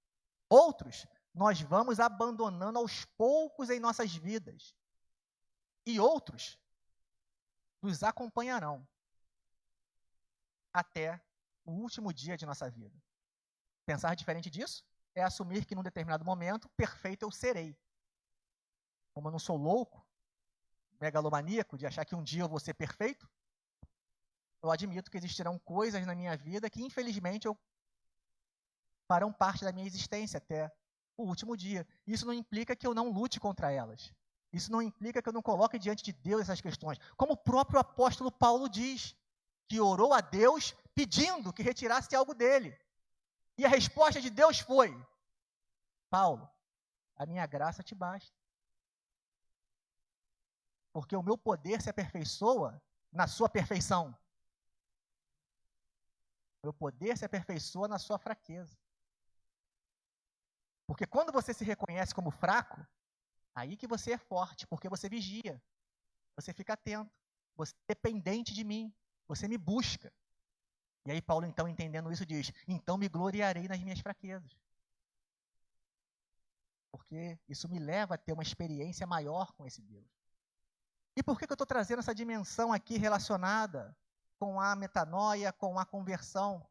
Outros nós vamos abandonando aos poucos em nossas vidas. E outros nos acompanharão até o último dia de nossa vida. Pensar diferente disso é assumir que num determinado momento, perfeito eu serei. Como eu não sou louco, megalomaníaco, de achar que um dia eu vou ser perfeito, eu admito que existirão coisas na minha vida que, infelizmente, farão parte da minha existência até o último dia. Isso não implica que eu não lute contra elas. Isso não implica que eu não coloque diante de Deus essas questões. Como o próprio apóstolo Paulo diz, que orou a Deus pedindo que retirasse algo dele. E a resposta de Deus foi: Paulo, a minha graça te basta. Porque o meu poder se aperfeiçoa na sua perfeição. O meu poder se aperfeiçoa na sua fraqueza. Porque quando você se reconhece como fraco, aí que você é forte, porque você vigia, você fica atento, você é dependente de mim, você me busca. E aí Paulo, então, entendendo isso, diz: então me gloriarei nas minhas fraquezas. Porque isso me leva a ter uma experiência maior com esse Deus. E por que eu estou trazendo essa dimensão aqui relacionada com a metanoia, com a conversão?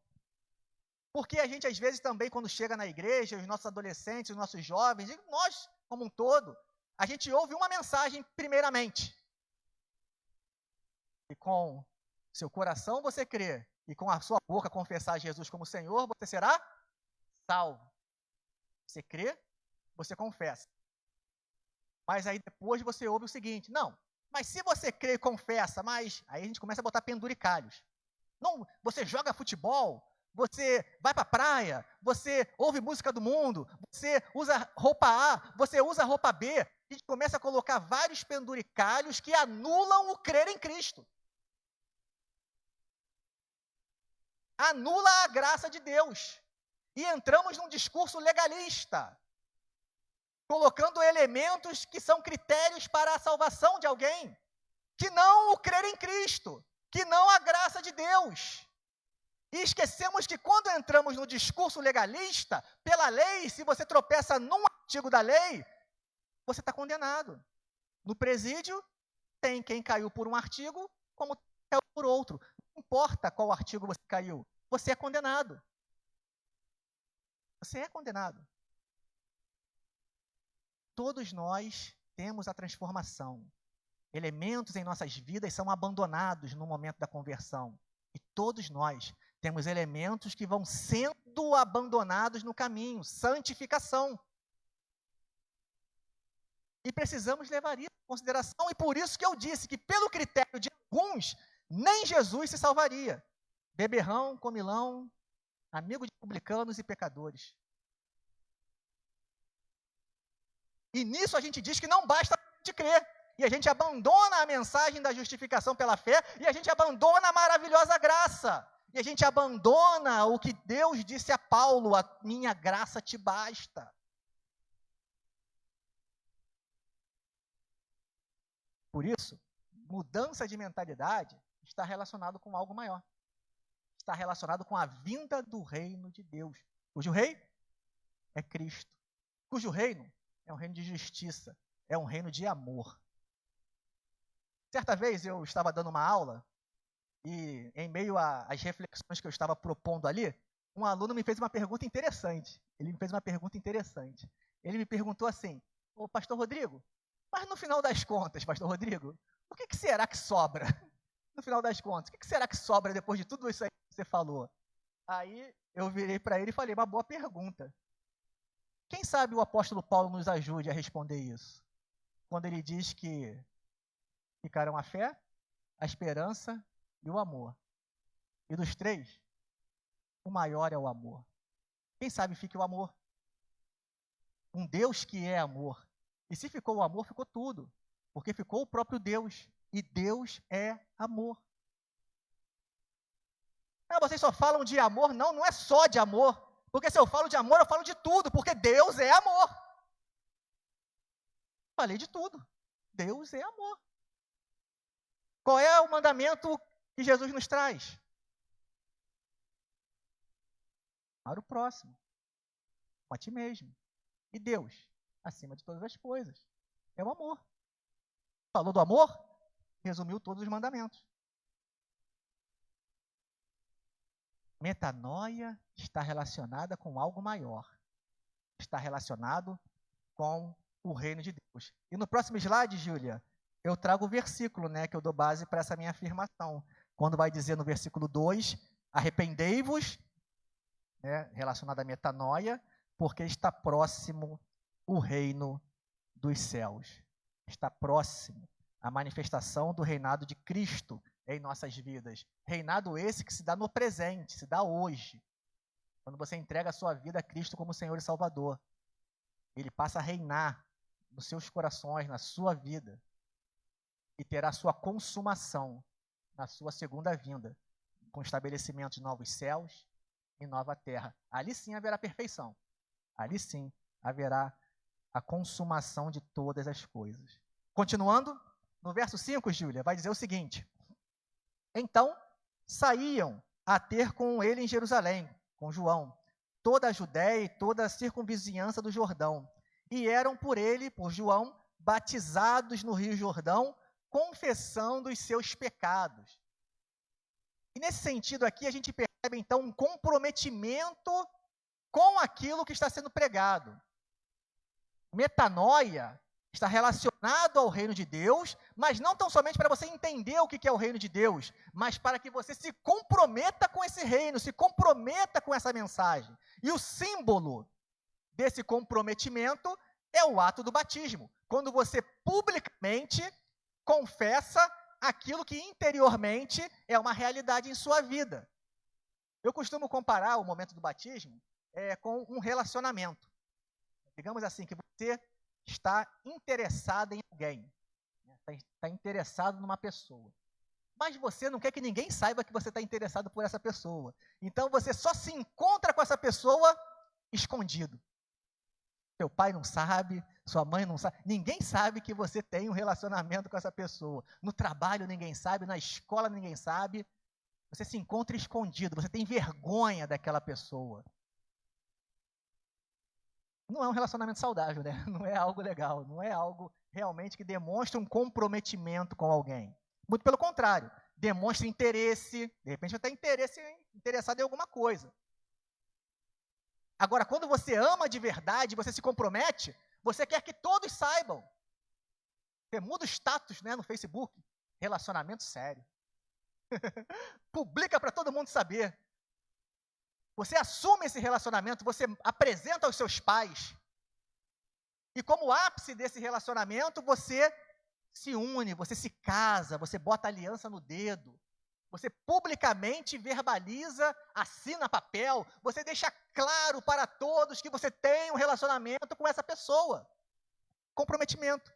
Porque a gente, às vezes, também, quando chega na igreja, os nossos adolescentes, os nossos jovens, e nós, como um todo, a gente ouve uma mensagem primeiramente. E com seu coração você crê, e com a sua boca confessar Jesus como Senhor, você será salvo. Você crê, você confessa. Mas aí depois você ouve o seguinte: não, mas se você crê e confessa, mas aí a gente começa a botar penduricalhos. Não, você joga futebol, você vai para a praia, você ouve música do mundo, você usa roupa A, você usa roupa B. A gente começa a colocar vários penduricalhos que anulam o crer em Cristo. Anula a graça de Deus. E entramos num discurso legalista, colocando elementos que são critérios para a salvação de alguém, que não o crer em Cristo, que não a graça de Deus. E esquecemos que quando entramos no discurso legalista, pela lei, se você tropeça num artigo da lei, você está condenado. No presídio, tem quem caiu por um artigo, como caiu por outro. Não importa qual artigo você caiu, você é condenado. Você é condenado. Todos nós temos a transformação. Elementos em nossas vidas são abandonados no momento da conversão. E todos nós temos elementos que vão sendo abandonados no caminho, santificação. E precisamos levar isso em consideração, e por isso que eu disse que, pelo critério de alguns, nem Jesus se salvaria. Beberrão, comilão, amigo de publicanos e pecadores. E nisso a gente diz que não basta de crer. E a gente abandona a mensagem da justificação pela fé, e a gente abandona a maravilhosa graça. E a gente abandona o que Deus disse a Paulo: a minha graça te basta. Por isso, mudança de mentalidade está relacionado com algo maior. Está relacionado com a vinda do reino de Deus, cujo rei é Cristo, cujo reino é um reino de justiça, é um reino de amor. Certa vez eu estava dando uma aula e, em meio às reflexões que eu estava propondo ali, um aluno me fez uma pergunta interessante. Ele me perguntou assim: ô pastor Rodrigo, mas no final das contas, pastor Rodrigo, o que será que sobra? No final das contas, o que será que sobra depois de tudo isso aí que você falou? Aí eu virei para ele e falei: uma boa pergunta. Quem sabe o apóstolo Paulo nos ajude a responder isso? Quando ele diz que ficarão a fé, a esperança e o amor. E dos três, o maior é o amor. Quem sabe fique o amor. Um Deus que é amor. E se ficou o amor, ficou tudo. Porque ficou o próprio Deus. E Deus é amor. Ah, vocês só falam de amor? Não, não é só de amor. Porque se eu falo de amor, eu falo de tudo. Porque Deus é amor. Falei de tudo. Deus é amor. Qual é o mandamento que Jesus nos traz? Amar o próximo. A ti mesmo. E Deus, acima de todas as coisas, é o amor. Falou do amor? Resumiu todos os mandamentos. Metanoia está relacionada com algo maior. Está relacionado com o reino de Deus. E no próximo slide, Júlia, eu trago o versículo, que eu dou base para essa minha afirmação. Quando vai dizer no versículo 2, arrependei-vos, relacionado à metanoia, porque está próximo o reino dos céus. Está próximo a manifestação do reinado de Cristo em nossas vidas. Reinado esse que se dá no presente, se dá hoje. Quando você entrega a sua vida a Cristo como Senhor e Salvador. Ele passa a reinar nos seus corações, na sua vida. E terá sua consumação na sua segunda vinda, com o estabelecimento de novos céus e nova terra. Ali sim haverá perfeição. Ali sim haverá a consumação de todas as coisas. Continuando, no verso 5, Júlia, vai dizer o seguinte: então saíam a ter com ele em Jerusalém, com João, toda a Judéia e toda a circunvizinhança do Jordão, e eram por ele, por João, batizados no Rio Jordão, confessando os seus pecados. E nesse sentido aqui, a gente percebe então um comprometimento com aquilo que está sendo pregado. Metanoia está relacionado ao reino de Deus, mas não tão somente para você entender o que é o reino de Deus, mas para que você se comprometa com esse reino, se comprometa com essa mensagem. E o símbolo desse comprometimento é o ato do batismo, quando você publicamente confessa aquilo que interiormente é uma realidade em sua vida. Eu costumo comparar o momento do batismo com um relacionamento. Digamos assim, que você está interessado em alguém, está interessado numa pessoa, mas você não quer que ninguém saiba que você está interessado por essa pessoa. Então você só se encontra com essa pessoa escondido. Seu pai não sabe, sua mãe não sabe, ninguém sabe que você tem um relacionamento com essa pessoa. No trabalho ninguém sabe, na escola ninguém sabe. Você se encontra escondido, você tem vergonha daquela pessoa. Não é um relacionamento saudável, Não é algo legal, não é algo realmente que demonstra um comprometimento com alguém. Muito pelo contrário, demonstra interesse, de repente até interessado em alguma coisa. Agora, quando você ama de verdade, você se compromete, você quer que todos saibam. Você muda o status, no Facebook, relacionamento sério. Publica para todo mundo saber. Você assume esse relacionamento, você apresenta aos seus pais. E como ápice desse relacionamento, você se une, você se casa, você bota aliança no dedo. Você publicamente verbaliza, assina papel, você deixa claro para todos que você tem um relacionamento com essa pessoa. Comprometimento.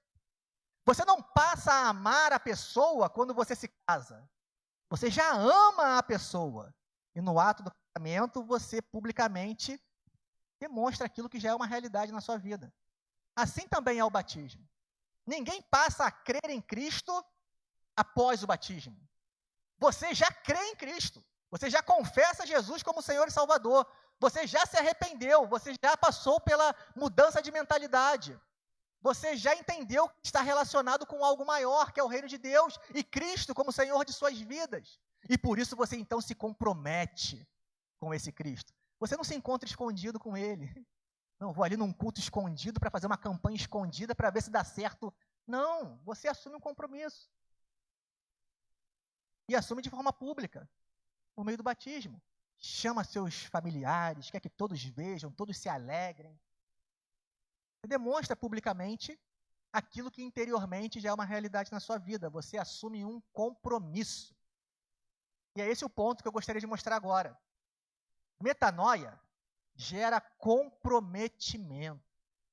Você não passa a amar a pessoa quando você se casa. Você já ama a pessoa. E no ato do casamento, você publicamente demonstra aquilo que já é uma realidade na sua vida. Assim também é o batismo. Ninguém passa a crer em Cristo após o batismo. Você já crê em Cristo. Você já confessa Jesus como Senhor e Salvador. Você já se arrependeu. Você já passou pela mudança de mentalidade. Você já entendeu que está relacionado com algo maior, que é o reino de Deus e Cristo como Senhor de suas vidas. E por isso você então se compromete com esse Cristo. Você não se encontra escondido com Ele. Não, vou ali num culto escondido para fazer uma campanha escondida para ver se dá certo. Não, você assume um compromisso. E assume de forma pública, por meio do batismo. Chama seus familiares, quer que todos vejam, todos se alegrem. Você demonstra publicamente aquilo que interiormente já é uma realidade na sua vida. Você assume um compromisso. E é esse o ponto que eu gostaria de mostrar agora. Metanoia gera comprometimento.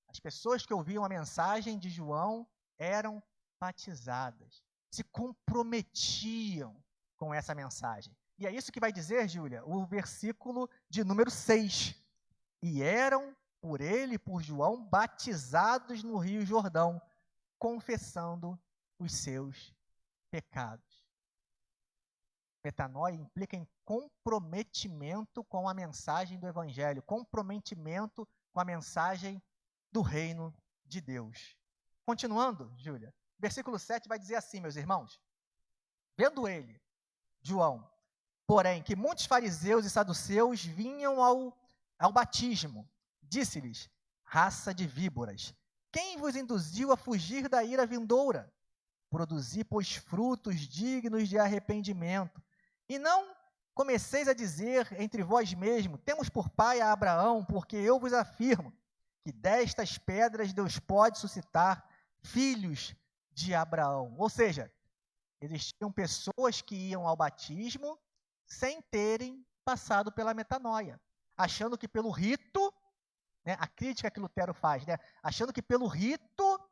As pessoas que ouviam a mensagem de João eram batizadas, se comprometiam com essa mensagem. E é isso que vai dizer, Júlia, o versículo de número 6. E eram por ele, por João, batizados no Rio Jordão, confessando os seus pecados. Metanoia implica em comprometimento com a mensagem do Evangelho, comprometimento com a mensagem do reino de Deus. Continuando, Júlia, versículo 7 vai dizer assim, meus irmãos: vendo ele, João, porém, que muitos fariseus e saduceus vinham ao batismo, disse-lhes: raça de víboras, quem vos induziu a fugir da ira vindoura? Produzi, pois, frutos dignos de arrependimento. E não comeceis a dizer entre vós mesmos: temos por pai a Abraão, porque eu vos afirmo que destas pedras Deus pode suscitar filhos de Abraão. Ou seja, existiam pessoas que iam ao batismo sem terem passado pela metanoia, achando que pelo rito, né, a crítica que Lutero faz, né, achando que pelo rito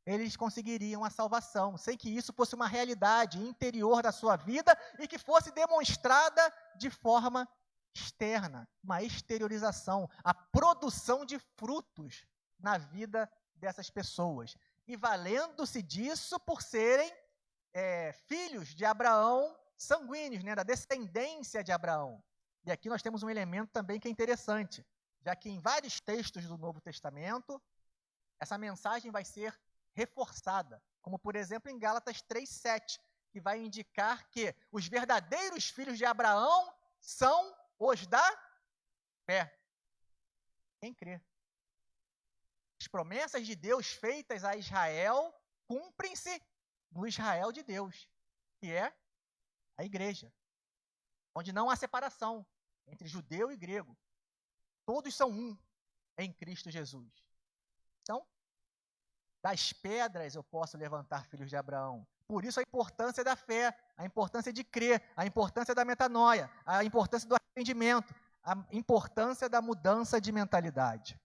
eles conseguiriam a salvação, sem que isso fosse uma realidade interior da sua vida e que fosse demonstrada de forma externa, uma exteriorização, a produção de frutos na vida dessas pessoas. E valendo-se disso por serem filhos de Abraão sanguíneos, né, da descendência de Abraão. E aqui nós temos um elemento também que é interessante, já que em vários textos do Novo Testamento, essa mensagem vai ser reforçada, como por exemplo em Gálatas 3:7, que vai indicar que os verdadeiros filhos de Abraão são os da fé. Quem crê? As promessas de Deus feitas a Israel cumprem-se no Israel de Deus, que é a igreja, onde não há separação entre judeu e grego. Todos são um em Cristo Jesus. Então, das pedras eu posso levantar filhos de Abraão. Por isso a importância da fé, a importância de crer, a importância da metanoia, a importância do arrependimento, a importância da mudança de mentalidade.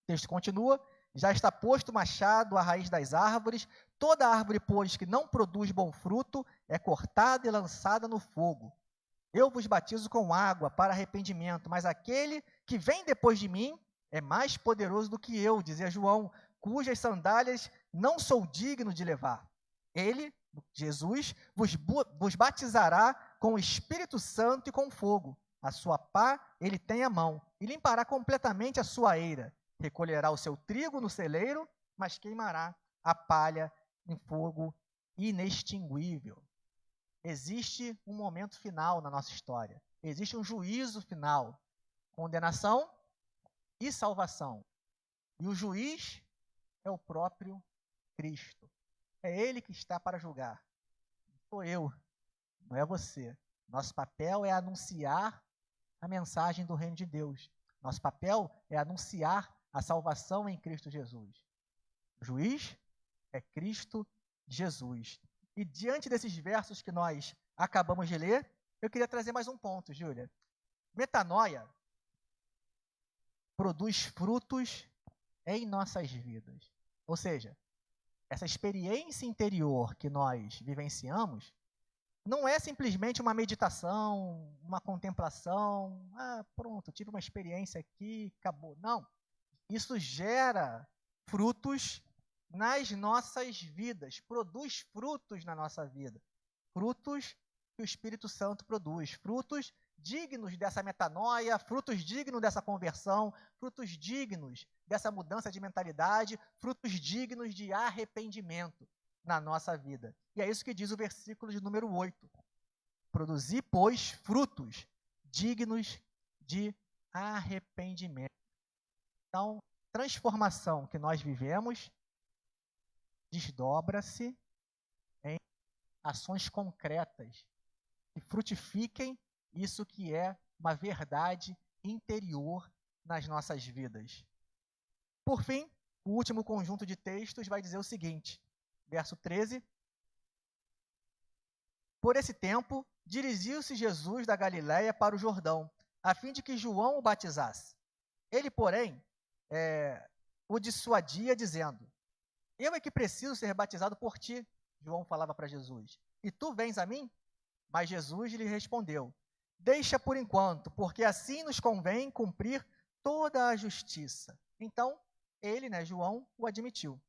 O texto continua: já está posto o machado à raiz das árvores, toda árvore, pois, que não produz bom fruto, é cortada e lançada no fogo. Eu vos batizo com água para arrependimento, mas aquele que vem depois de mim é mais poderoso do que eu, dizia João, cujas sandálias não sou digno de levar. Ele, Jesus, vos batizará com o Espírito Santo e com fogo. A sua pá ele tem à mão, e limpará completamente a sua eira. Recolherá o seu trigo no celeiro, mas queimará a palha em fogo inextinguível. Existe um momento final na nossa história. Existe um juízo final. Condenação e salvação. E o juiz é o próprio Cristo. É Ele que está para julgar. Não sou eu, não é você. Nosso papel é anunciar a mensagem do reino de Deus. Nosso papel é anunciar a salvação em Cristo Jesus. O juiz é Cristo Jesus. E diante desses versos que nós acabamos de ler, eu queria trazer mais um ponto, Júlia. Metanoia produz frutos em nossas vidas. Ou seja, essa experiência interior que nós vivenciamos não é simplesmente uma meditação, uma contemplação, pronto, tive uma experiência aqui, acabou. Não, isso gera frutos nas nossas vidas, produz frutos na nossa vida, frutos que o Espírito Santo produz, frutos dignos dessa metanoia, frutos dignos dessa conversão, frutos dignos dessa mudança de mentalidade, frutos dignos de arrependimento na nossa vida. E é isso que diz o versículo de número 8. Produzir, pois, frutos dignos de arrependimento. Então, transformação que nós vivemos desdobra-se em ações concretas que frutifiquem isso que é uma verdade interior nas nossas vidas. Por fim, o último conjunto de textos vai dizer o seguinte, verso 13. Por esse tempo, dirigiu-se Jesus da Galiléia para o Jordão, a fim de que João o batizasse. Ele, porém, o dissuadia, dizendo: eu é que preciso ser batizado por ti, João falava para Jesus, e tu vens a mim? Mas Jesus lhe respondeu: deixa por enquanto, porque assim nos convém cumprir toda a justiça. Então, ele, João, o admitiu.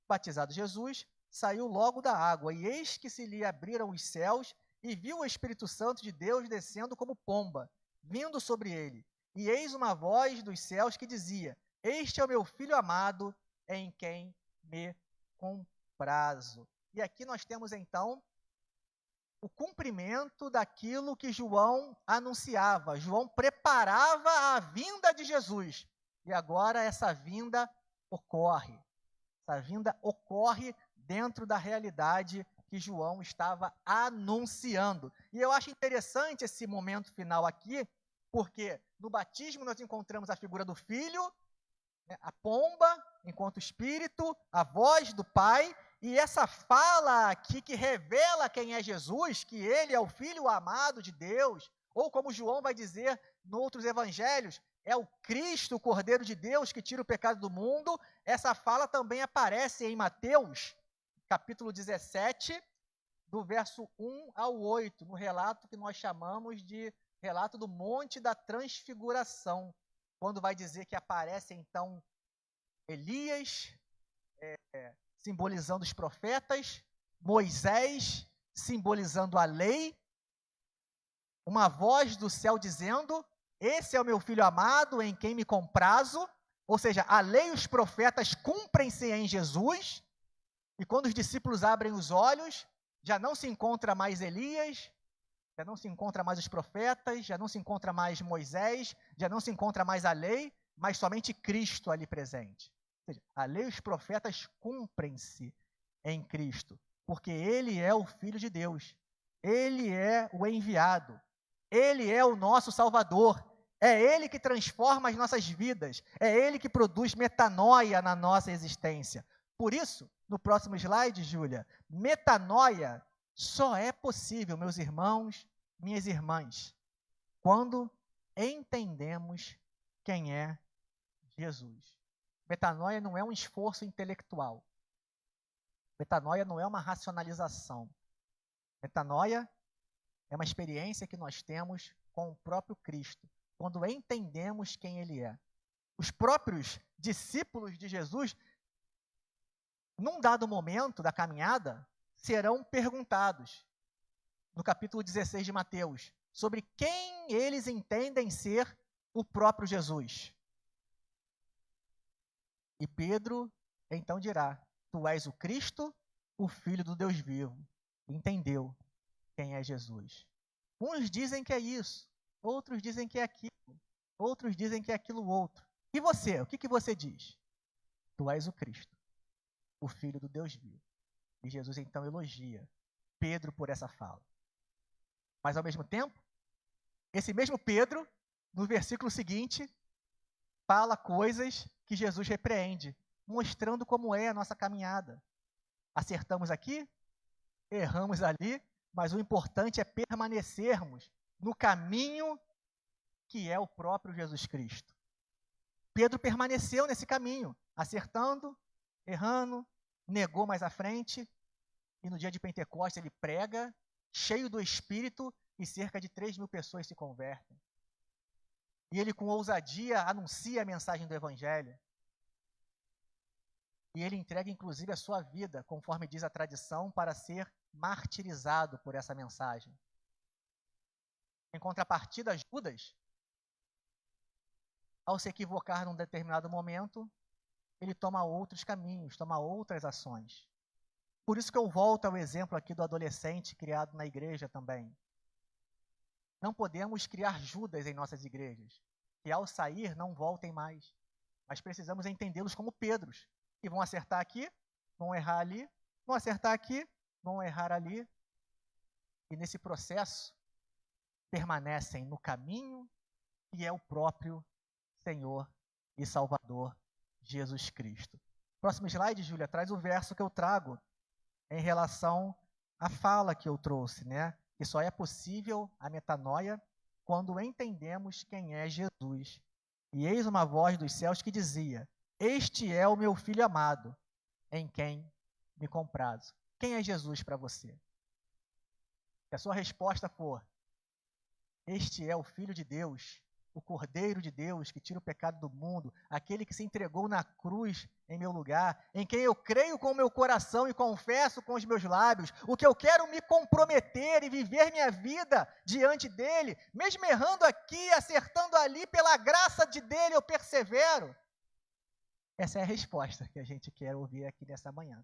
Batizado Jesus, saiu logo da água, e eis que se lhe abriram os céus, e viu o Espírito Santo de Deus descendo como pomba, vindo sobre ele. E eis uma voz dos céus que dizia: este é o meu Filho amado, em quem me comprazo. E aqui nós temos, então, o cumprimento daquilo que João anunciava. João preparava a vinda de Jesus. E agora essa vinda ocorre. Essa vinda ocorre dentro da realidade que João estava anunciando. E eu acho interessante esse momento final aqui, porque no batismo nós encontramos a figura do Filho, a pomba, enquanto Espírito, a voz do Pai, e essa fala aqui que revela quem é Jesus, que ele é o Filho amado de Deus, ou como João vai dizer em outros evangelhos, é o Cristo, o Cordeiro de Deus, que tira o pecado do mundo. Essa fala também aparece em Mateus, capítulo 17, do verso 1 ao 8, no relato que nós chamamos de relato do Monte da Transfiguração, quando vai dizer que aparece então Elias, simbolizando os profetas, Moisés, simbolizando a lei, uma voz do céu dizendo: esse é o meu Filho amado, em quem me comprazo. Ou seja, a lei e os profetas cumprem-se em Jesus, e quando os discípulos abrem os olhos, já não se encontra mais Elias, já não se encontra mais os profetas, já não se encontra mais Moisés, já não se encontra mais a lei, mas somente Cristo ali presente. Ou seja, a lei e os profetas cumprem-se em Cristo, porque Ele é o Filho de Deus, Ele é o enviado, Ele é o nosso Salvador, é Ele que transforma as nossas vidas, é Ele que produz metanoia na nossa existência. Por isso, no próximo slide, Júlia, metanoia só é possível, meus irmãos, minhas irmãs, quando entendemos quem é Jesus. Metanoia não é um esforço intelectual. Metanoia não é uma racionalização. Metanoia é uma experiência que nós temos com o próprio Cristo, quando entendemos quem Ele é. Os próprios discípulos de Jesus, num dado momento da caminhada, serão perguntados, no capítulo 16 de Mateus, sobre quem eles entendem ser o próprio Jesus. E Pedro então dirá: tu és o Cristo, o Filho do Deus vivo. Entendeu quem é Jesus. Uns dizem que é isso, outros dizem que é aquilo, outros dizem que é aquilo outro. E você, o que você diz? Tu és o Cristo, o Filho do Deus vivo. E Jesus então elogia Pedro por essa fala. Mas ao mesmo tempo, esse mesmo Pedro, no versículo seguinte, fala coisas que Jesus repreende, mostrando como é a nossa caminhada. Acertamos aqui, erramos ali, mas o importante é permanecermos no caminho que é o próprio Jesus Cristo. Pedro permaneceu nesse caminho, acertando, errando, negou mais à frente, e no dia de Pentecostes ele prega cheio do Espírito, e cerca de 3.000 pessoas se convertem. E ele, com ousadia, anuncia a mensagem do Evangelho. E ele entrega, inclusive, a sua vida, conforme diz a tradição, para ser martirizado por essa mensagem. Em contrapartida, Judas, ao se equivocar num determinado momento, ele toma outros caminhos, toma outras ações. Por isso que eu volto ao exemplo aqui do adolescente criado na igreja também. Não podemos criar Judas em nossas igrejas, que ao sair não voltem mais. Mas precisamos entendê-los como Pedros, que vão acertar aqui, vão errar ali, vão acertar aqui, vão errar ali. E nesse processo, permanecem no caminho que é o próprio Senhor e Salvador Jesus Cristo. Próximo slide, Júlia, traz o verso que eu trago em relação à fala que eu trouxe, né? Que só é possível a metanoia quando entendemos quem é Jesus. E eis uma voz dos céus que dizia: este é o meu Filho amado, em quem me comprazo. Quem é Jesus para você? Se a sua resposta for: este é o Filho de Deus, o Cordeiro de Deus que tira o pecado do mundo, aquele que se entregou na cruz em meu lugar, em quem eu creio com o meu coração e confesso com os meus lábios, o que eu quero me comprometer e viver minha vida diante dele, mesmo errando aqui, acertando ali, pela graça de dele eu persevero. Essa é a resposta que a gente quer ouvir aqui nessa manhã.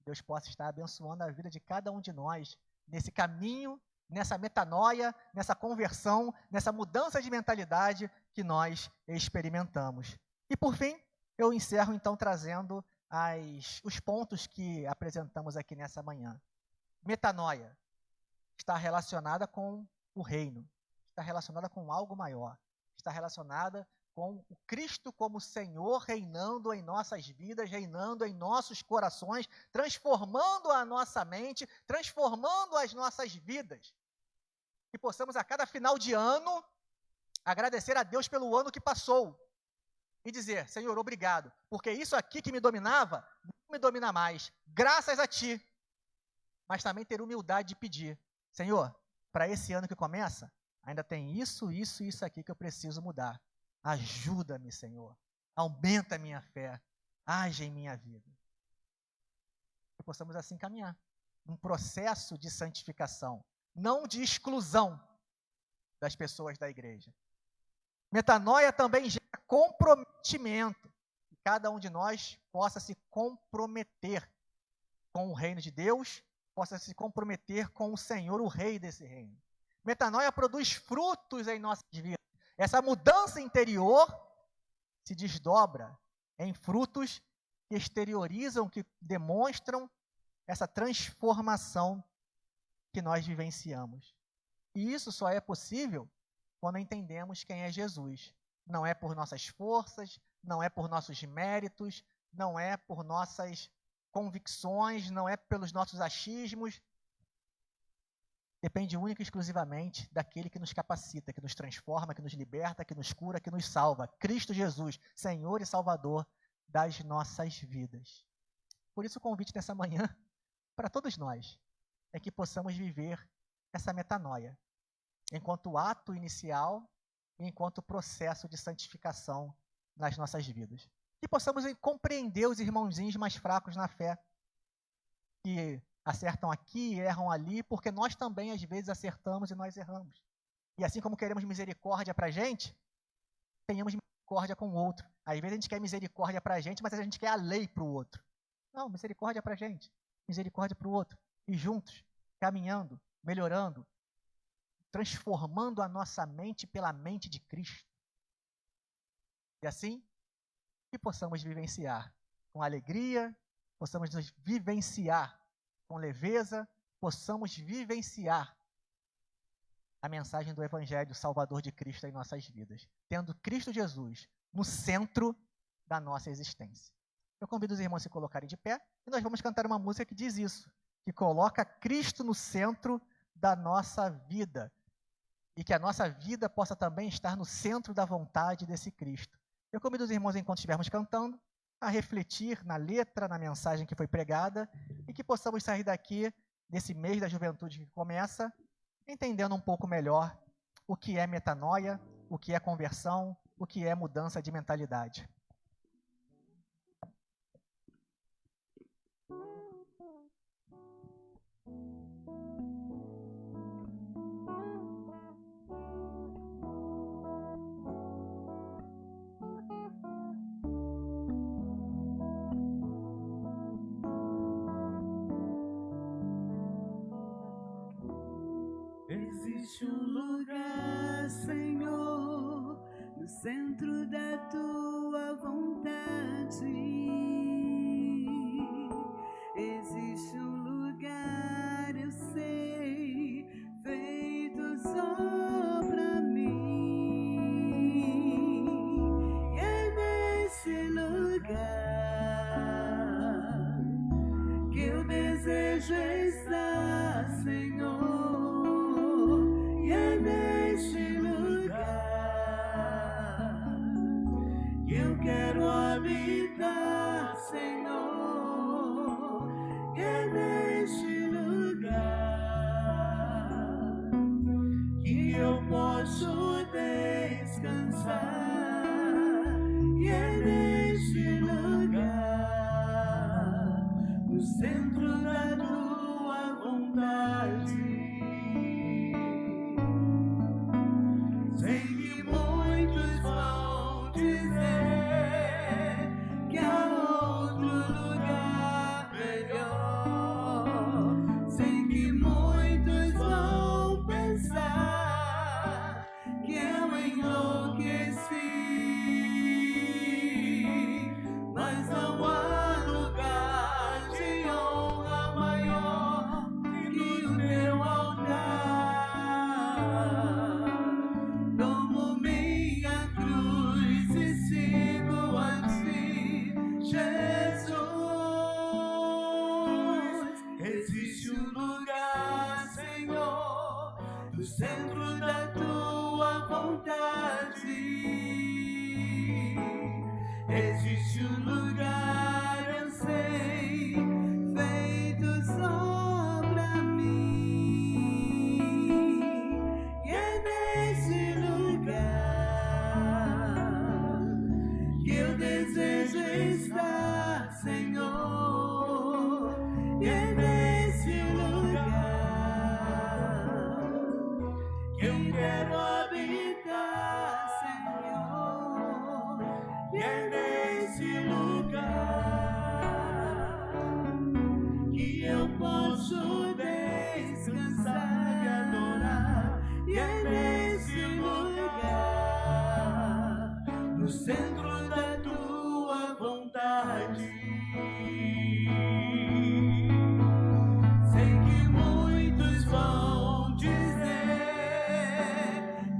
Deus possa estar abençoando a vida de cada um de nós nesse caminho, nessa metanoia, nessa conversão, nessa mudança de mentalidade que nós experimentamos. E por fim, eu encerro então trazendo os pontos que apresentamos aqui nessa manhã. Metanoia está relacionada com o reino, está relacionada com algo maior, está relacionada com o Cristo como Senhor reinando em nossas vidas, reinando em nossos corações, transformando a nossa mente, transformando as nossas vidas. Que possamos a cada final de ano agradecer a Deus pelo ano que passou e dizer: Senhor, obrigado, porque isso aqui que me dominava, não me domina mais, graças a Ti. Mas também ter humildade de pedir: Senhor, para esse ano que começa, ainda tem isso e isso aqui que eu preciso mudar. Ajuda-me, Senhor. Aumenta a minha fé. Age em minha vida. Que possamos assim caminhar num processo de santificação, não de exclusão das pessoas da igreja. Metanoia também gera comprometimento. Que cada um de nós possa se comprometer com o reino de Deus, possa se comprometer com o Senhor, o Rei desse reino. Metanoia produz frutos em nossas vidas. Essa mudança interior se desdobra em frutos que exteriorizam, que demonstram essa transformação que nós vivenciamos. E isso só é possível quando entendemos quem é Jesus. Não é por nossas forças, não é por nossos méritos, não é por nossas convicções, não é pelos nossos achismos. Depende única e exclusivamente daquele que nos capacita, que nos transforma, que nos liberta, que nos cura, que nos salva. Cristo Jesus, Senhor e Salvador das nossas vidas. Por isso o convite dessa manhã, para todos nós, é que possamos viver essa metanoia, enquanto ato inicial e enquanto processo de santificação nas nossas vidas. Que possamos compreender os irmãozinhos mais fracos na fé, que acertam aqui, erram ali, porque nós também às vezes acertamos e nós erramos. E assim como queremos misericórdia para a gente, tenhamos misericórdia com o outro. Às vezes a gente quer misericórdia para a gente, mas a gente quer a lei para o outro. Não, misericórdia para a gente, misericórdia para o outro. E juntos, caminhando, melhorando, transformando a nossa mente pela mente de Cristo. E assim, que possamos vivenciar com alegria, possamos nos vivenciar com leveza, possamos vivenciar a mensagem do Evangelho Salvador de Cristo em nossas vidas, tendo Cristo Jesus no centro da nossa existência. Eu convido os irmãos a se colocarem de pé e nós vamos cantar uma música que diz isso, que coloca Cristo no centro da nossa vida e que a nossa vida possa também estar no centro da vontade desse Cristo. Eu convido os irmãos, enquanto estivermos cantando, a refletir na letra, na mensagem que foi pregada e que possamos sair daqui desse mês da juventude que começa, entendendo um pouco melhor o que é metanoia, o que é conversão, o que é mudança de mentalidade. Existe um lugar, Senhor, no centro da tua vontade. Existe um lugar, eu sei, feito só pra mim. E é nesse lugar que eu desejo estar, Senhor. E é neste lugar que eu quero habitar, Senhor. E é neste lugar que eu posso descansar. E é neste lugar, no centro da tua vontade. Sei que muitos vão dizer que há outro lugar melhor. Sei que muitos vão pensar que eu enlouqueci, mas não há lugar de honra maior que o teu altar. Tomo minha cruz e sigo a ti, Jesus. Existe um lugar, Senhor, no centro da tua vontade. Existe um lugar, eu sei, feito só pra mim. E é nesse lugar que eu desejo estar, Senhor. E é nesse lugar que eu quero habitar, Senhor. E é nesse lugar que eu posso descansar e adorar. E é nesse lugar, no centro da tua vontade. Sei que muitos vão dizer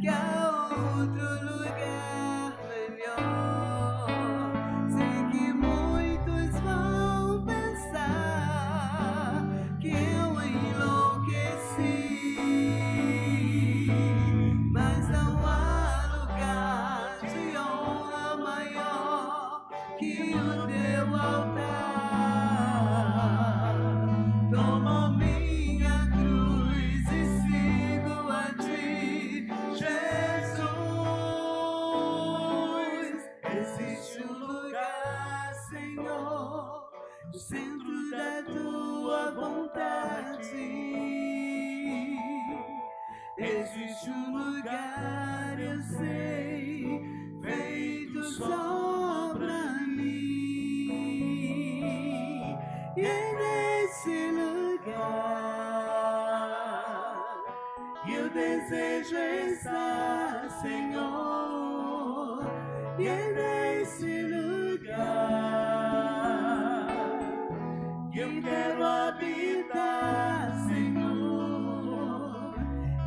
que há outro lugar melhor. Sei que muitos vão pensar que eu enlouqueci, mas não há lugar de honra maior que o teu altar. Tomo minha cruz e sigo a ti, Jesus. Existe um lugar, Senhor, no centro da tua vontade. Existe um lugar, eu sei, feito só pra mim. E é nesse lugar que eu desejo estar, Senhor. E é nesse lugar que eu quero habitar, Senhor.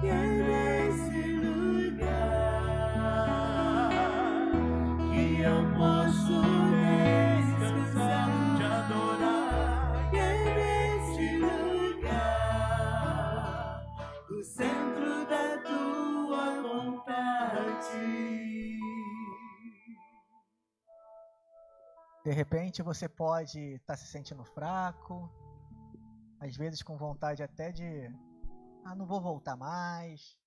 E é nesse lugar que eu posso descansar, te adorar. E é nesse lugar, no centro da tua vontade. De repente você pode estar se sentindo fraco, às vezes com vontade até de, não vou voltar mais,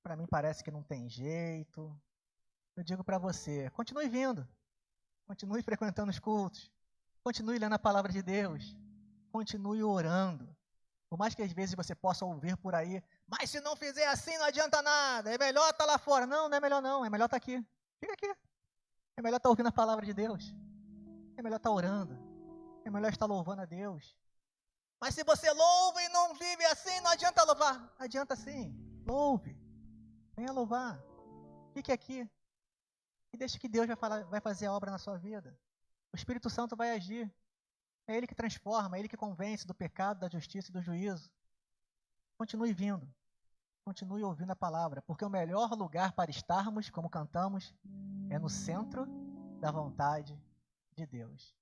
para mim parece que não tem jeito. Eu digo para você, continue vindo, continue frequentando os cultos, continue lendo a palavra de Deus, continue orando. Por mais que às vezes você possa ouvir por aí, mas se não fizer assim não adianta nada, é melhor estar lá fora. Não, não é melhor não, é melhor estar aqui. Fica aqui. É melhor estar ouvindo a palavra de Deus. É melhor estar orando. É melhor estar louvando a Deus. Mas se você louva e não vive assim, não adianta louvar. Adianta sim, louve. Venha louvar. Fique aqui. E deixe que Deus vai fazer a obra na sua vida. O Espírito Santo vai agir. É Ele que transforma, é Ele que convence do pecado, da justiça e do juízo. Continue vindo. Continue ouvindo a palavra, porque o melhor lugar para estarmos, como cantamos, é no centro da vontade de Deus.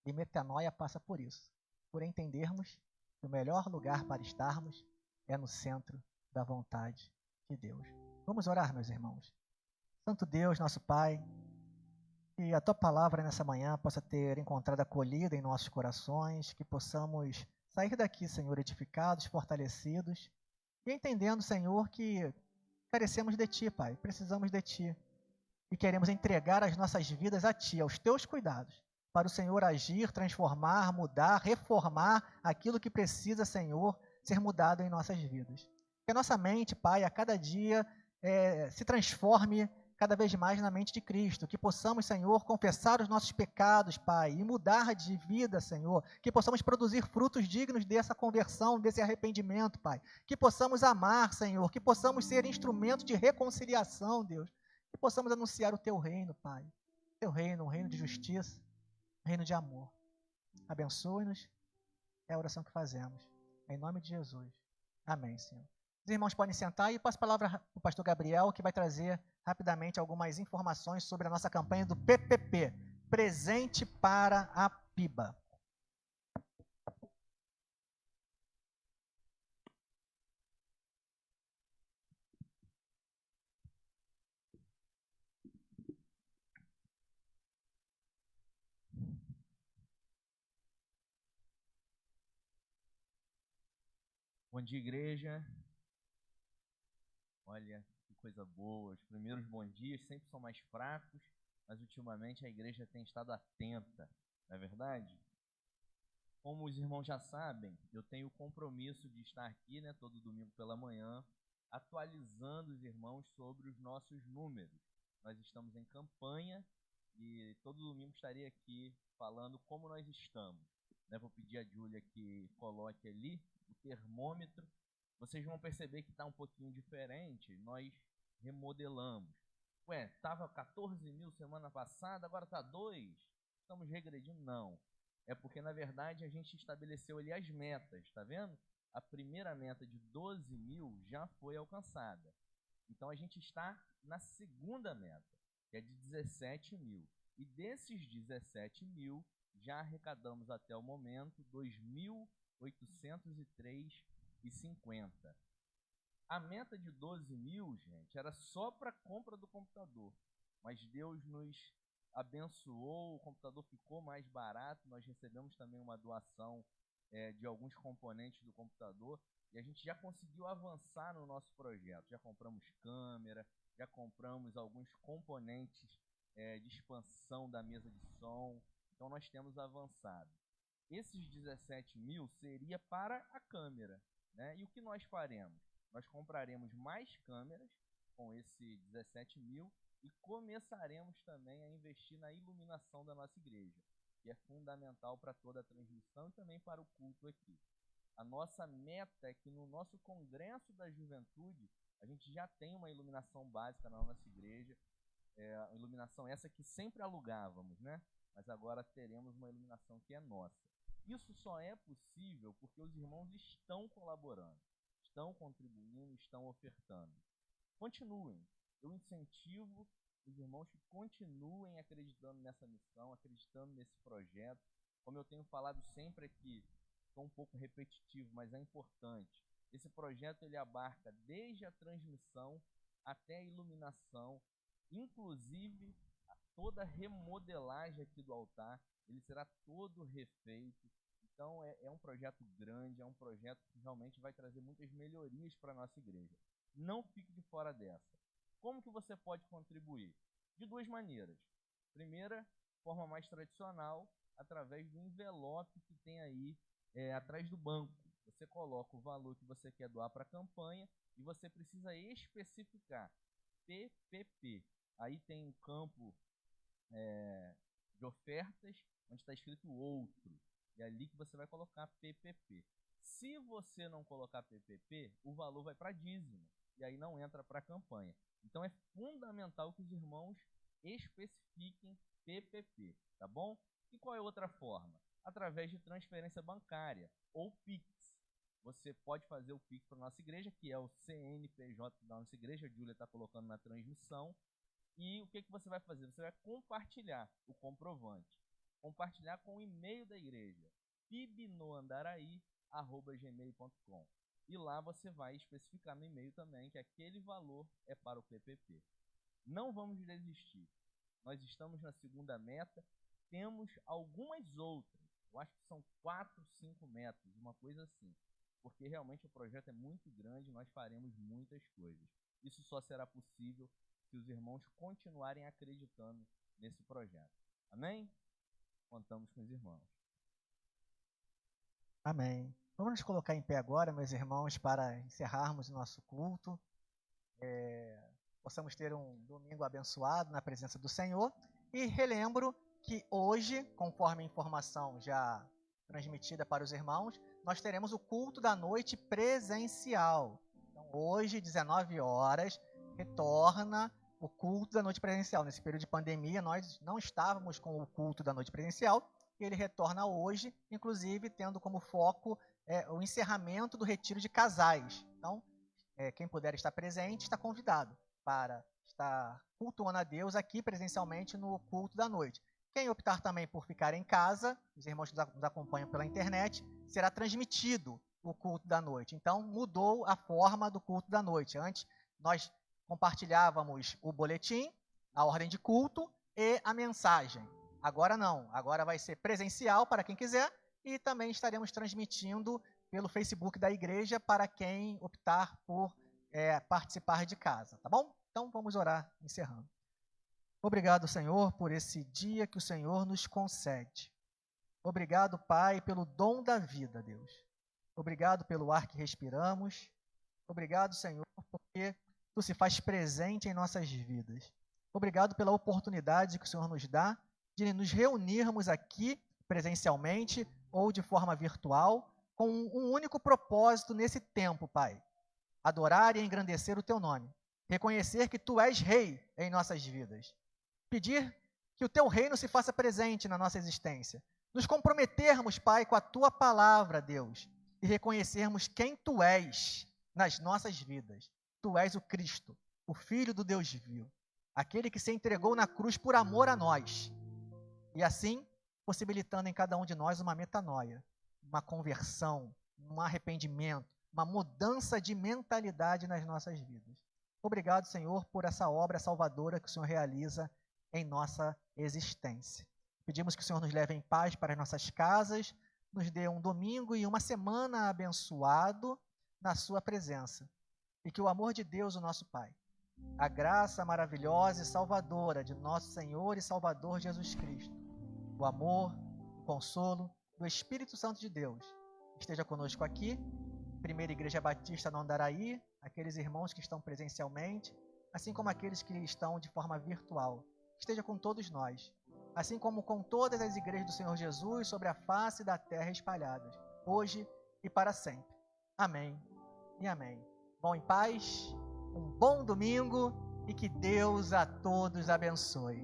E metanoia passa por isso, por entendermos que o melhor lugar para estarmos é no centro da vontade de Deus. Vamos orar, meus irmãos. Santo Deus, nosso Pai, que a Tua palavra nessa manhã possa ter encontrado acolhida em nossos corações, que possamos sair daqui, Senhor, edificados, fortalecidos, e entendendo, Senhor, que carecemos de Ti, Pai, precisamos de Ti, e queremos entregar as nossas vidas a Ti, aos Teus cuidados, para o Senhor agir, transformar, mudar, reformar aquilo que precisa, Senhor, ser mudado em nossas vidas. Que a nossa mente, Pai, a cada dia se transforme cada vez mais na mente de Cristo, que possamos, Senhor, confessar os nossos pecados, Pai, e mudar de vida, Senhor, que possamos produzir frutos dignos dessa conversão, desse arrependimento, Pai, que possamos amar, Senhor, que possamos ser instrumento de reconciliação, Deus, que possamos anunciar o Teu reino, Pai, Teu reino, um reino de justiça, um reino de amor. Abençoe-nos, é a oração que fazemos, em nome de Jesus. Amém, Senhor. Os irmãos podem sentar e passo a palavra para o pastor Gabriel, que vai trazer rapidamente algumas informações sobre a nossa campanha do PPP, Presente para a PIBA. Bom dia, igreja. Olha, que coisa boa. Os primeiros bons dias sempre são mais fracos, mas ultimamente a igreja tem estado atenta, não é verdade? Como os irmãos já sabem, eu tenho o compromisso de estar aqui, né, todo domingo pela manhã, atualizando os irmãos sobre os nossos números. Nós estamos em campanha e todo domingo estarei aqui falando como nós estamos. Vou pedir a Júlia que coloque ali o termômetro. Vocês vão perceber que está um pouquinho diferente. Nós remodelamos. Estava 14 mil semana passada, agora está 2. Estamos regredindo? Não. É porque, na verdade, a gente estabeleceu ali as metas, está vendo? A primeira meta de 12 mil já foi alcançada. Então, a gente está na segunda meta, que é de 17 mil. E desses 17 mil, já arrecadamos até o momento 2.803,50. A meta de 12 mil, gente, era só para a compra do computador. Mas Deus nos abençoou, o computador ficou mais barato, nós recebemos também uma doação de alguns componentes do computador e a gente já conseguiu avançar no nosso projeto. Já compramos câmera, já compramos alguns componentes de expansão da mesa de som, então nós temos avançado. Esses 17 mil seria para a câmera, né? E o que nós faremos? Nós compraremos mais câmeras com esse 17 mil e começaremos também a investir na iluminação da nossa igreja, que é fundamental para toda a transmissão e também para o culto aqui. A nossa meta é que no nosso Congresso da Juventude, a gente já tem uma iluminação básica na nossa igreja, a iluminação essa que sempre alugávamos, né? Mas agora teremos uma iluminação que é nossa. Isso só é possível porque os irmãos estão colaborando, estão contribuindo, estão ofertando. Continuem. Eu incentivo os irmãos que continuem acreditando nessa missão, acreditando nesse projeto. Como eu tenho falado sempre aqui, estou um pouco repetitivo, mas é importante. Esse projeto ele abarca desde a transmissão até a iluminação, inclusive toda a remodelagem aqui do altar, ele será todo refeito. Então é um projeto grande, é um projeto que realmente vai trazer muitas melhorias para a nossa igreja. Não fique de fora dessa. Como que você pode contribuir? De duas maneiras. Primeira, forma mais tradicional, através do envelope que tem aí atrás do banco. Você coloca o valor que você quer doar para a campanha e você precisa especificar PPP. Aí tem um campo de ofertas, onde está escrito outro. E é ali que você vai colocar PPP. Se você não colocar PPP, o valor vai para dízimo. E aí não entra para a campanha. Então é fundamental que os irmãos especifiquem PPP, tá bom? E qual é a outra forma? Através de transferência bancária ou Pix. Você pode fazer o Pix para a nossa igreja, que é o CNPJ da nossa igreja, a Júlia está colocando na transmissão. E o que você vai fazer? Você vai compartilhar o comprovante. Compartilhar com o e-mail da igreja, pibnoandaraí@gmail.com. E lá você vai especificar no e-mail também que aquele valor é para o PPP. Não vamos desistir. Nós estamos na segunda meta, temos algumas outras. Eu acho que são 4, 5 metas, uma coisa assim. Porque realmente o projeto é muito grande, nós faremos muitas coisas. Isso só será possível se os irmãos continuarem acreditando nesse projeto. Amém? Contamos com os irmãos. Amém. Vamos nos colocar em pé agora, meus irmãos, para encerrarmos o nosso culto. Possamos ter um domingo abençoado na presença do Senhor. E relembro que hoje, conforme a informação já transmitida para os irmãos, nós teremos o culto da noite presencial. Então, hoje, 19 horas, retorna o culto da noite presencial. Nesse período de pandemia, nós não estávamos com o culto da noite presencial, e ele retorna hoje, inclusive tendo como foco o encerramento do retiro de casais. Então, quem puder estar presente está convidado para estar cultuando a Deus aqui presencialmente no culto da noite. Quem optar também por ficar em casa, os irmãos que nos acompanham pela internet, será transmitido o culto da noite. Então, mudou a forma do culto da noite. Antes, nós compartilhávamos o boletim, a ordem de culto e a mensagem. Agora não, agora vai ser presencial para quem quiser e também estaremos transmitindo pelo Facebook da igreja para quem optar por participar de casa, tá bom? Então vamos orar, encerrando. Obrigado, Senhor, por esse dia que o Senhor nos concede. Obrigado, Pai, pelo dom da vida, Deus. Obrigado pelo ar que respiramos. Obrigado, Senhor, porque Tu se faz presente em nossas vidas. Obrigado pela oportunidade que o Senhor nos dá de nos reunirmos aqui presencialmente ou de forma virtual com um único propósito nesse tempo, Pai. Adorar e engrandecer o Teu nome. Reconhecer que Tu és Rei em nossas vidas. Pedir que o Teu reino se faça presente na nossa existência. Nos comprometermos, Pai, com a Tua palavra, Deus, e reconhecermos quem Tu és nas nossas vidas. Tu és o Cristo, o Filho do Deus vivo, aquele que se entregou na cruz por amor a nós. E assim, possibilitando em cada um de nós uma metanoia, uma conversão, um arrependimento, uma mudança de mentalidade nas nossas vidas. Obrigado, Senhor, por essa obra salvadora que o Senhor realiza em nossa existência. Pedimos que o Senhor nos leve em paz para as nossas casas, nos dê um domingo e uma semana abençoado na sua presença. E que o amor de Deus, o nosso Pai, a graça maravilhosa e salvadora de nosso Senhor e Salvador Jesus Cristo, o amor, o consolo do Espírito Santo de Deus, esteja conosco aqui, Primeira Igreja Batista no Andaraí, aqueles irmãos que estão presencialmente, assim como aqueles que estão de forma virtual. Esteja com todos nós, assim como com todas as igrejas do Senhor Jesus sobre a face da terra espalhadas, hoje e para sempre. Amém e amém. Vão em paz, um bom domingo e que Deus a todos abençoe.